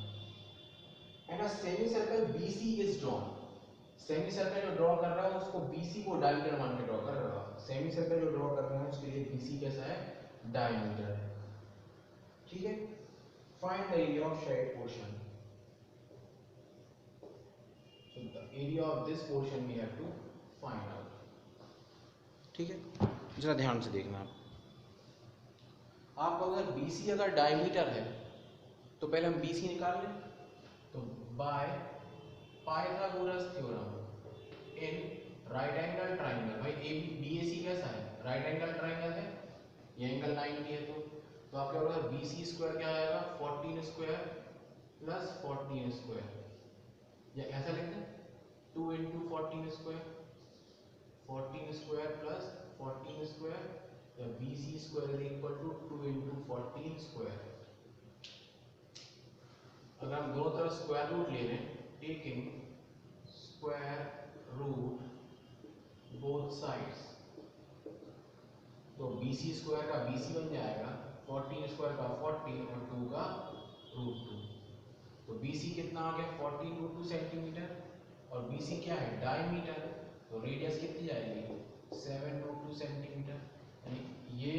And a semi circle BC is drawn. Semi circle जो ड्रॉ कर रहा है उसको BC को डायमीटर मान के ड्रॉ कर रहा है। सेमी सर्कल जो ड्रॉ कर रहे हैं उसके लिए BC कैसा है, डायमीटर है, ठीक है। Find the area of shaded portion. So the area of this portion we have to find out, ठीक है। जरा ध्यान से देखना आप अगर BC अगर डायमीटर है तो पहले हम BC निकाल लें। तो by Pythagoras theorem in right angle triangle, भाई BAC कैसा है, राइट एंगल ट्राइंगल है, ये एंगल 90 है। तो आप क्या होगा, BC स्क्वायर क्या आएगा 14 स्क्वायर प्लस 14 स्क्वायर, या ऐसा लिखते हैं 2 into 14 square 14 square plus 14 square, या BC square is equal to 2 into 14 square. अगर हम दोनों तरफ स्क्वायर रूट ले लें, taking square root both sides, तो BC स्क्वायर का BC बन जाएगा 14 स्क्वायर का 40 और 2 का रूट 2। तो BC कितना आ गया 14 रूट 2 सेंटीमीटर, और BC क्या है डायमीटर, तो रेडियस कितनी जाएगी 7 रूट 2 सेंटीमीटर। यानी ये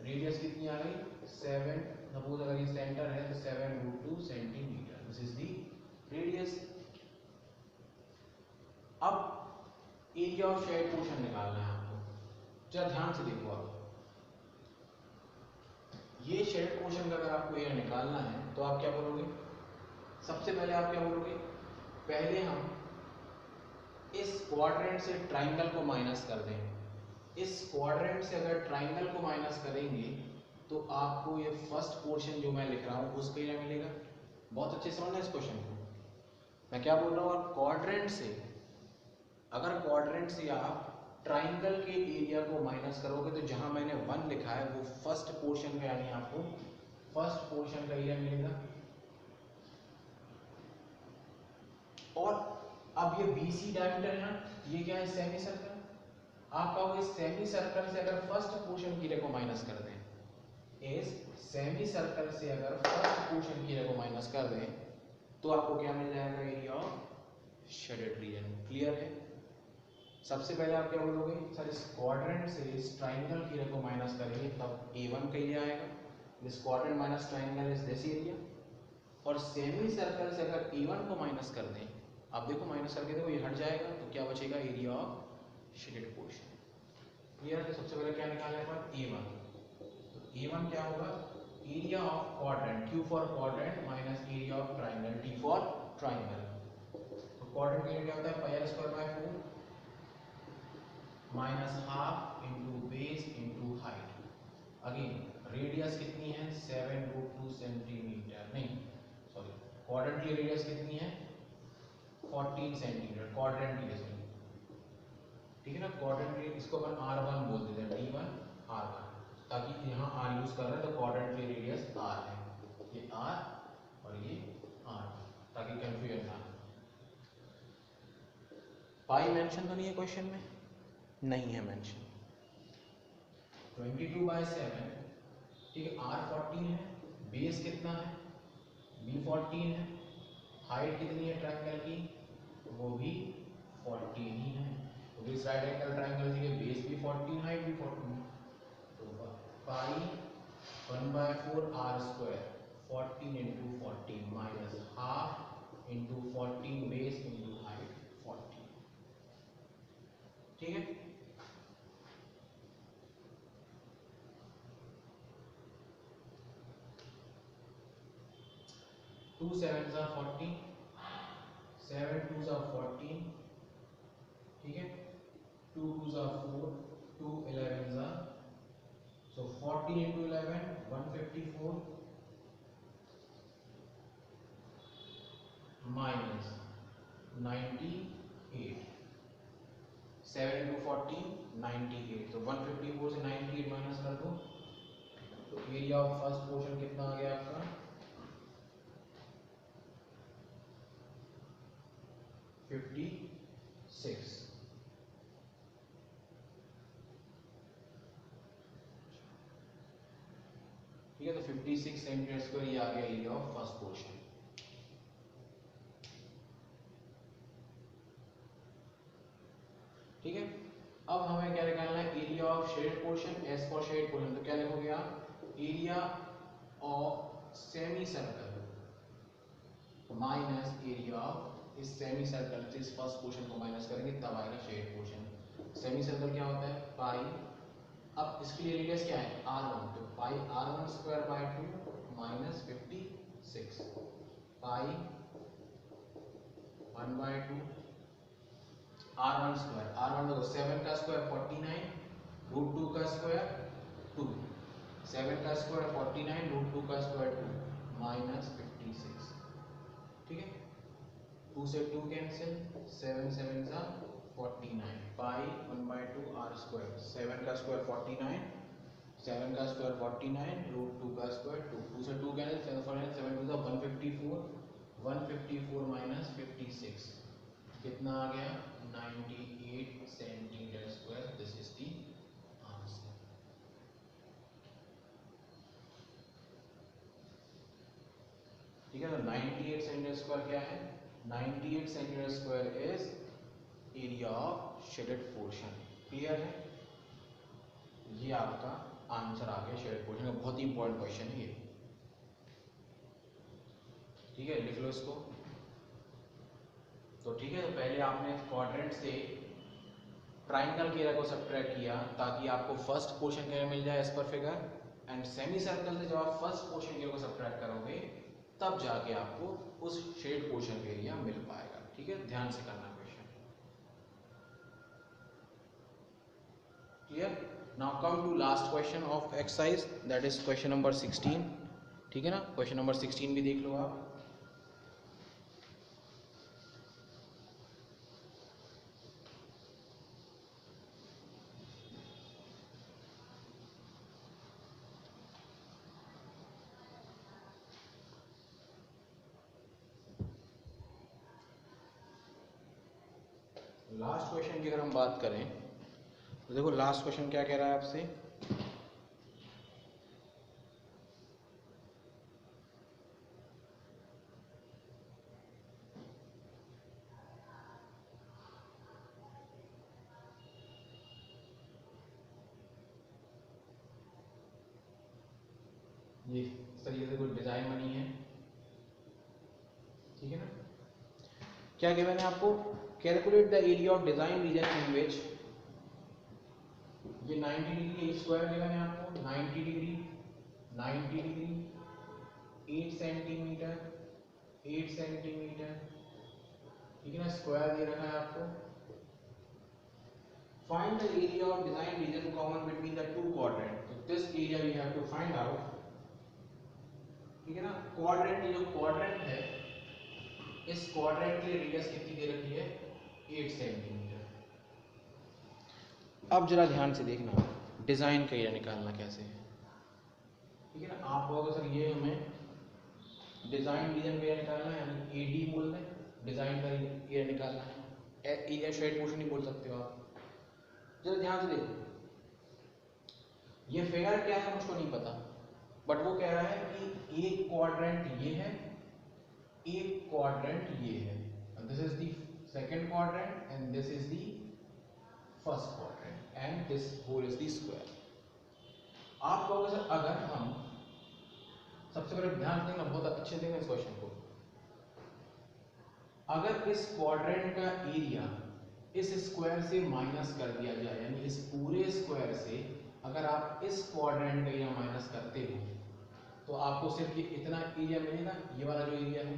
रेडियस कितनी आ गई 7, सपोज अगर ये सेंटर है तो 7 root 2 centimetre, this is the radius. अब एरिया ऑफ शेडेड पोर्शन निकालना है आपको। जरा ध्यान से देखो आप, ये शेडेड पोर्शन का अगर आपको एरिया निकालना है तो आप क्या बोलोगे, सबसे पहले आप क्या बोलोगे, पहले हम इस क्वाड्रेंट से ट्राइंगल को माइनस कर दें। इस क्वाड्रेंट से अगर ट्राइंगल को माइनस करेंगे तो आपको ये फर्स्ट पोर्शन जो मैं लिख रहा हूँ उसका एरिया मिलेगा। बहुत अच्छे से समझना इस क्वेश्चन को। मैं क्या बोल रहा हूँ, आप क्वाड्रेंट से, अगर क्वाड्रेंट से आप ट्राइंगल के एरिया को माइनस करोगे तो जहां मैंने 1 लिखा है वो फर्स्ट पोर्शन का, यानी आपको फर्स्ट पोर्शन का एरिया मिलेगा। और अब ये BC डायमीटर है ना, ये क्या है, सेमी सर्कल। आप कहोगे सेमी सर्कल से अगर फर्स्ट पोर्शन की एरिया को माइनस कर दें, इस सेमी सर्कल से अगर फर्स्ट पोर्शन की एरिया को माइनस कर दें तो आपको क्या मिल जाएगा, area of shaded region. Clear है। सबसे पहले आप क्या बोलोगे, सर इस क्वाड्रेंट से इस ट्राइंगल की एरिया को माइनस करेंगे तब A1 का एरिया आएगा। This quadrant minus triangle is this area. और सेमी सर्कल से अगर A1 को माइनस कर दें, आप देखो माइनस करके देखो ये हट जाएगा तो क्या बचेगा, area of shaded portion. Clear है। तो सबसे पहले क्या निकालना है, A1। तो A1 क्या होगा, area of quadrant, Q for quadrant minus area of triangle, T for triangle. तो क्वाड्रेंट के लिए क्या होता है, पाई r square by 4 minus half into base into height. Again radius कितनी है, 7√2 सेंटीमीटर, नहीं सॉरी, क्वाड्रेंट की रेडियस कितनी है, 14 सेंटीमीटर क्वाड्रेंट की रेडियस। ठीक है ना, क्वाड्रेंट की, इसको अपन R1 बोल देते हैं, D1 R1, ताकि यहाँ R यूज कर रहे हैं तो क्वाड्रेंट की रेडियस R है, ये R और ये R, ताकि कंफ्यूजन ना हो। पाई मेंशन तो नहीं है क्वेश्चन में, नहीं है मेंशन। 22/7, ठीक है, R 14 है, बेस कितना है, B 14 है, हाइट कितनी है ट्रायंगल की, वो भी 14 ही है। तो दिस राइट एंगल ट्रायंगल के लिए बेस भी 14, हाइट भी 14। तो पाई 1/4 R square 14 into 14 minus half into 14 base into height 14। ठीक है। To 7s are 14, 7 2s are 14, ठीक है, 2 2s are 4, 2 11s are, so 14 into 11 154 minus 98, 7 into 14 98, तो 154 से 98 माइनस कर दो तो एरिया ऑफ फर्स्ट पोर्शन कितना आ गया आपका, 56। ठीक है, तो 56 सेंटीमीटर स्क्वायर ये आ गया एरिया ऑफ फर्स्ट पोर्शन। ठीक है, अब हमें क्या निकालना है, area of shaded portion, S for shaded portion. तो क्या लिखोगे आप, area of semi circle minus area of इस सेमी सर्कल से इस फर्स्ट पोर्शन को माइनस करेंगे तब आएगा शेडेड पोर्शन। सेमी सर्कल क्या होता है, पाई, अब इसके लिए रेडियस क्या है, R1, तो पाई R1 square by 2 minus 56 pi 1/2 R1 square, R1 देखो 7 का स्क्वायर 49, √2 का स्क्वायर 2, 7 का स्क्वायर 49, √2 का स्क्वायर 2 माइनस 56। ठीक है, 2 से 2 कैंसिल, 7 7 जा 49 पाई 1/2 R स्क्वायर, 7 का स्क्वायर 49, 7 का स्क्वायर 49, √2 का स्क्वायर 2, 2 से 2 कैंसिल, 7 49, 7 2 जा 154, 154 माइनस 56 कितना आ गया, 98 centimetre square. This is the answer. ठीक है, तो 98 सेंटीमीटर स्क्वायर क्या है, 98 centimetre square is area of shaded portion. Clear है, ये आपका आंसर आ गया शेडेड पोर्शन का। बहुत ही इंपॉर्टेंट क्वेश्चन है ये। ठीक है, लिख लो इसको। तो ठीक है, तो पहले आपने क्वाड्रेंट से ट्राइंगल के एरिया को सब्ट्रैक्ट किया ताकि आपको फर्स्ट पोर्शन का मिल जाए as per figure, and semi circle से जब आप फर्स्ट पोर्शन के एरिया को सब्ट्रैक्ट करोगे तब जाके आपको उस शेड पोर्शन का एरिया मिल पाएगा। ठीक है, ध्यान से करना question. Clear? Now come to last question of exercise, that is question number 16. ठीक है ना, क्वेश्चन नंबर 16 भी देख लो आप. लास्ट क्वेश्चन की अगर हम बात करें तो देखो लास्ट क्वेश्चन क्या कह रहा है आपसे. ये इस तरीके से कुछ डिजाइन बनी है. ठीक है ना, क्या गिवन है आपको? Calculate the area of design region in which, ये 90 डिग्री स्क्वायर गिवन है आपको. 90 डिग्री 8 सेंटीमीटर 8 सेंटीमीटर. ठीक है ना, स्क्वायर दे रखा है आपको. Find the area of design region common between the two quadrant. तो this area we have to find out. ठीक है ना, क्वाड्रेंट, ये जो क्वाड्रेंट है, इस क्वाड्रेंट की रेडियस कितनी दे रखी है? 8 सेंटीमीटर. अब जरा ध्यान से देखना, डिजाइन का एरिया निकालना कैसे है. ठीक है ना, आप लोगों सर ये हमें डिजाइन रीजन का एरिया निकालना है, यानी एडी बोल दें, डिजाइन का एरिया निकालना है. एरिया स्ट्रेट मोशन नहीं बोल सकते हो आप. जरा ध्यान से देखो, ये फिगर क्या है मुझको नहीं पता, बट वो कह रहा है कि एक क्वाड्रेंट ये है, एक क्वाड्रेंट ये है. This is the second quadrant and this is the first quadrant and this whole is the square. आप लोगों से अगर हम सबसे पहले ध्यान देंगे, बहुत अच्छे देंगे इस क्वेश्चन को. अगर इस क्वाड्रेंट का एरिया इस स्क्वायर से माइनस कर दिया जाए, यानी इस पूरे स्क्वायर से अगर आप इस क्वाड्रेंट का एरिया माइनस करते हो तो आपको सिर्फ ये इतना एरिया मिलेगा, ये वाला जो एरिया है.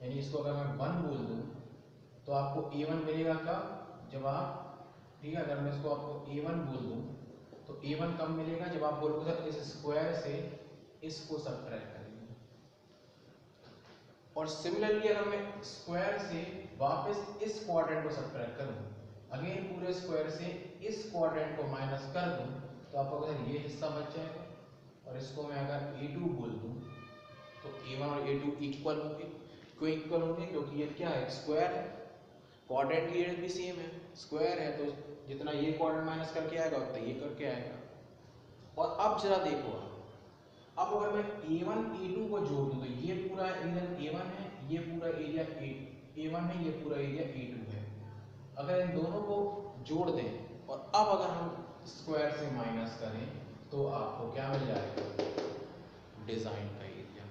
यानी इसको अगर मैं 1 बोल दूं तो आपको A1 मिलेगा कब? जब आप, ठीक है, अगर मैं इसको आपको A1 बोल दूं तो A1 कब मिलेगा? जब आप बोलोगे सर इस स्क्वायर से इसको सब्ट्रैक्ट करेंगे. और सिमिलरली अगर मैं स्क्वायर से वापस इस क्वाड्रेंट को सब्ट्रैक्ट करूं, अगेन पूरे स्क्वायर से इस क्वाड्रेंट को माइनस कर दूं तो आपको अगर ये हिस्सा बच जाएगा. और इसको मैं अगर A2 बोल दूं तो A1 और A2 इक्वल होंगे. क्यों इक्वल होंगे? क्योंकि ये क्या है? स्क्वायर है. क्वाड्रेंट की एरिया भी सेम है, स्क्वायर है, तो जितना ये क्वाड्रेंट माइनस करके आएगा उतना ये करके आएगा. और अब जरा देखो आप, अब अगर मैं A1 A2 को जोड़ दूं तो ये पूरा रीजन A1 है, ये पूरा एरिया A1 है, ये पूरा एरिया A2 है. अगर इन दोनों को जोड़ दें और अब अगर हम स्क्वायर से माइनस करें तो आपको क्या मिल जाएगा? डिजाइन का एरिया.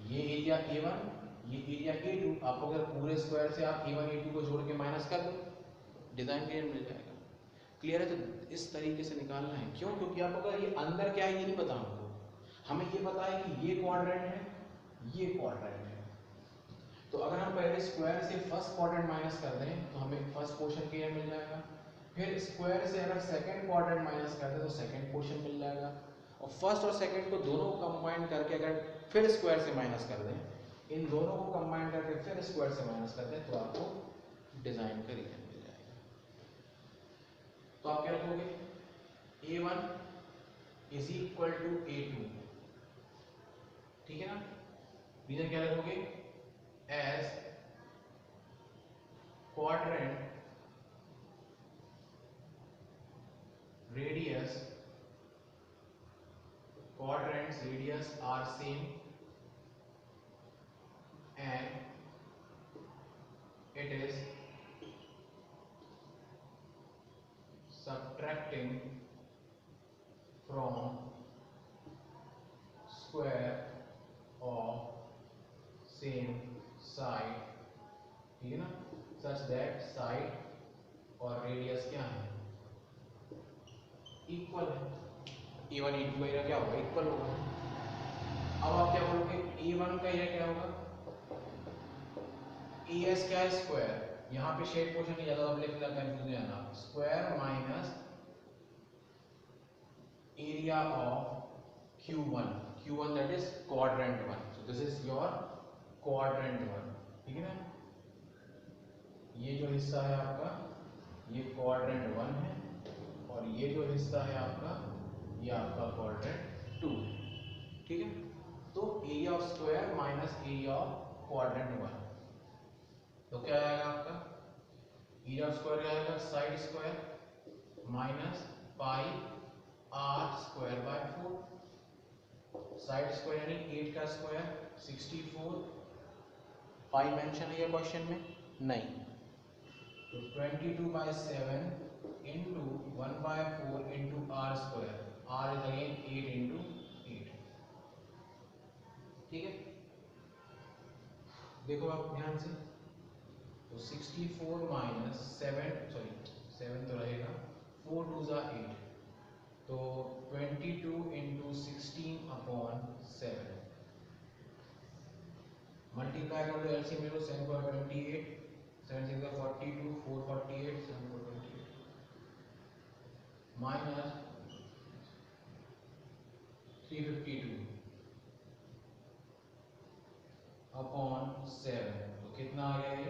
ये एरिया A1, ये एरिया A2. आपको अगर पूरे स्क्वायर से आप A1 A2 को जोड़ के माइनस कर दो, डिजाइन का एरिया मिल जाएगा. क्लियर है? तो इस तरीके से निकालना है. क्यों? क्योंकि आपको अगर ये अंदर क्या है ये नहीं पता हमको. हमें ये पता है कि ये क्वाड्रेंट है, ये क्वाड्रेंट है. तो अगर हम पहले स्क्वायर से फर्स्ट क्वाड्रेंट माइनस कर दें तो हमें फर्स्ट पोर्शन का एरिया मिल जाएगा. फिर स्क्वायर से अगर सेकंड क्वाड्रेंट माइनस कर दें तो सेकंड पोर्शन मिल जाएगा. और फर्स्ट और सेकंड को दोनों को कंबाइन करके अगर फिर स्क्वायर से माइनस कर दें, इन दोनों को कंबाइन करके फिर स्क्वायर से माइनस कर दें तो आपको डिजाइन का रीजन मिल जाएगा. तो आप क्या रखोगे? A1 is equal to A2. ठीक है ना, रीजन क्या रखोगे? As quadrant radius, quadrants radius are same and it is subtracting from square of same side. ठीक है ना, such that side और radius क्या है? इक्वल है. A1 A2 का एरिया क्या होगा? इक्वल होगा. अब आप क्या बोलोगे? A1 का एरिया क्या होगा? AS क्या है? स्क्वायर. यहाँ पे शेड पोर्शन नहीं ज्यादा अब लिखना कंफ्यूज नहीं आना, square minus area of Q1 that is quadrant 1. So this is your quadrant 1, ठीक है ना। ये जो हिस्सा है आपका ये quadrant 1 है और ये जो हिस्सा है आपका ये आपका quadrant 2, ठीक है। तो area of square minus area of quadrant 1, तो क्या आएगा आपका एरिया ऑफ स्क्वायर क्या आएगा, side square minus pi are square by 4, side square यानी 8 का स्क्वायर 64, पाई मेंशन है ये क्वेश्चन में नहीं, तो 22/7 into 1/4 into r square, r is again 8 into 8, ठीक है। देखो आप ध्यान से, तो 64 माइनस 7 तो रहेगा, 4 2 ज़ा 8, तो 22 इंटू 16/7 मल्टीप्लाई कर लो, एलसीएम ले लो, 7 को 28, 7 6 का 42, 4 48, 7 को 28 माइनस 352 अपॉन 7, तो कितना आ गया ये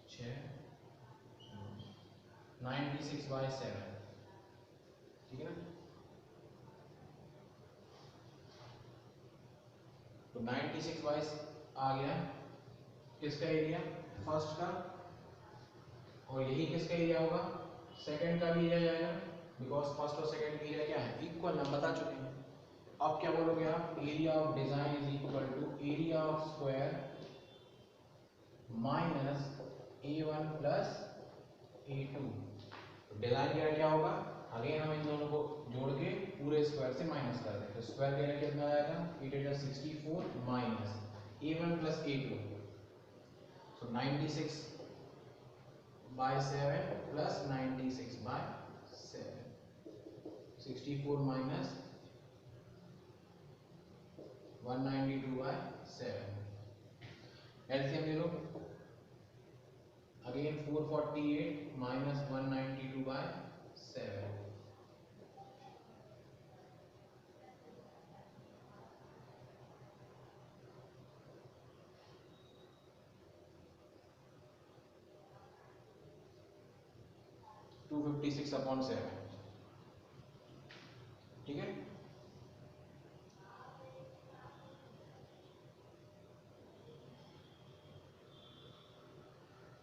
6 96/7, ठीक है ना। तो 96 आ गया किसका एरिया, फर्स्ट का, और यही किसका एरिया होगा, सेकंड का भी एरिया जाएगा, बिकॉज फर्स्ट और सेकंड का एरिया क्या है, इक्वल, हम बता चुके हैं। अब क्या बोलोगे आप, area of design is equal to area of square minus A1 plus A2, design का क्या होगा, अगेन हम इन दोनों को जोड़ के पूरे स्क्वायर से माइनस कर दें, तो स्क्वायर का एरिया कितना आएगा, 8 8 64 minus A1 plus A2, so 96/7 plus 96/7, 64 minus 192/7, LCM ले लो, अगेन 448 माइनस 192/7, टू 56/7, ठीक है।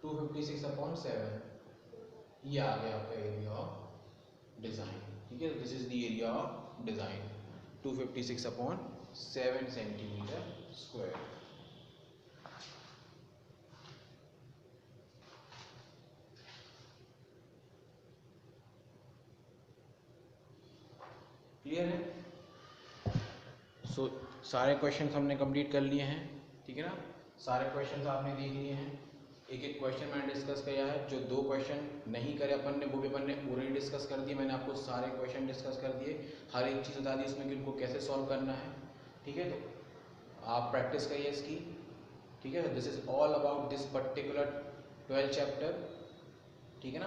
टू 56/7 ये आ गया आपका एरिया ऑफ डिजाइन, ठीक है। This is the area of design 256/7 centimetre square. Clear है। सो सारे क्वेश्चंस हमने कंप्लीट कर लिए हैं, ठीक है ना, सारे क्वेश्चंस आपने देख लिए हैं, एक एक क्वेश्चन मैंने डिस्कस किया है, जो 2 क्वेश्चन नहीं करे अपन ने वो भी अपन ने पूरे डिस्कस कर दिए, मैंने आपको सारे क्वेश्चन डिस्कस कर दिए, हर एक चीज़ बता दी इसमें कि उनको कैसे सॉल्व करना है, ठीक है। तो आप प्रैक्टिस करिए इसकी, ठीक है। This is all about this particular 12 chapter, ठीक है ना।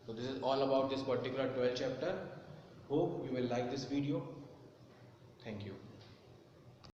तो this is all about this particular 12 chapter. Hope you will like this video, thank you.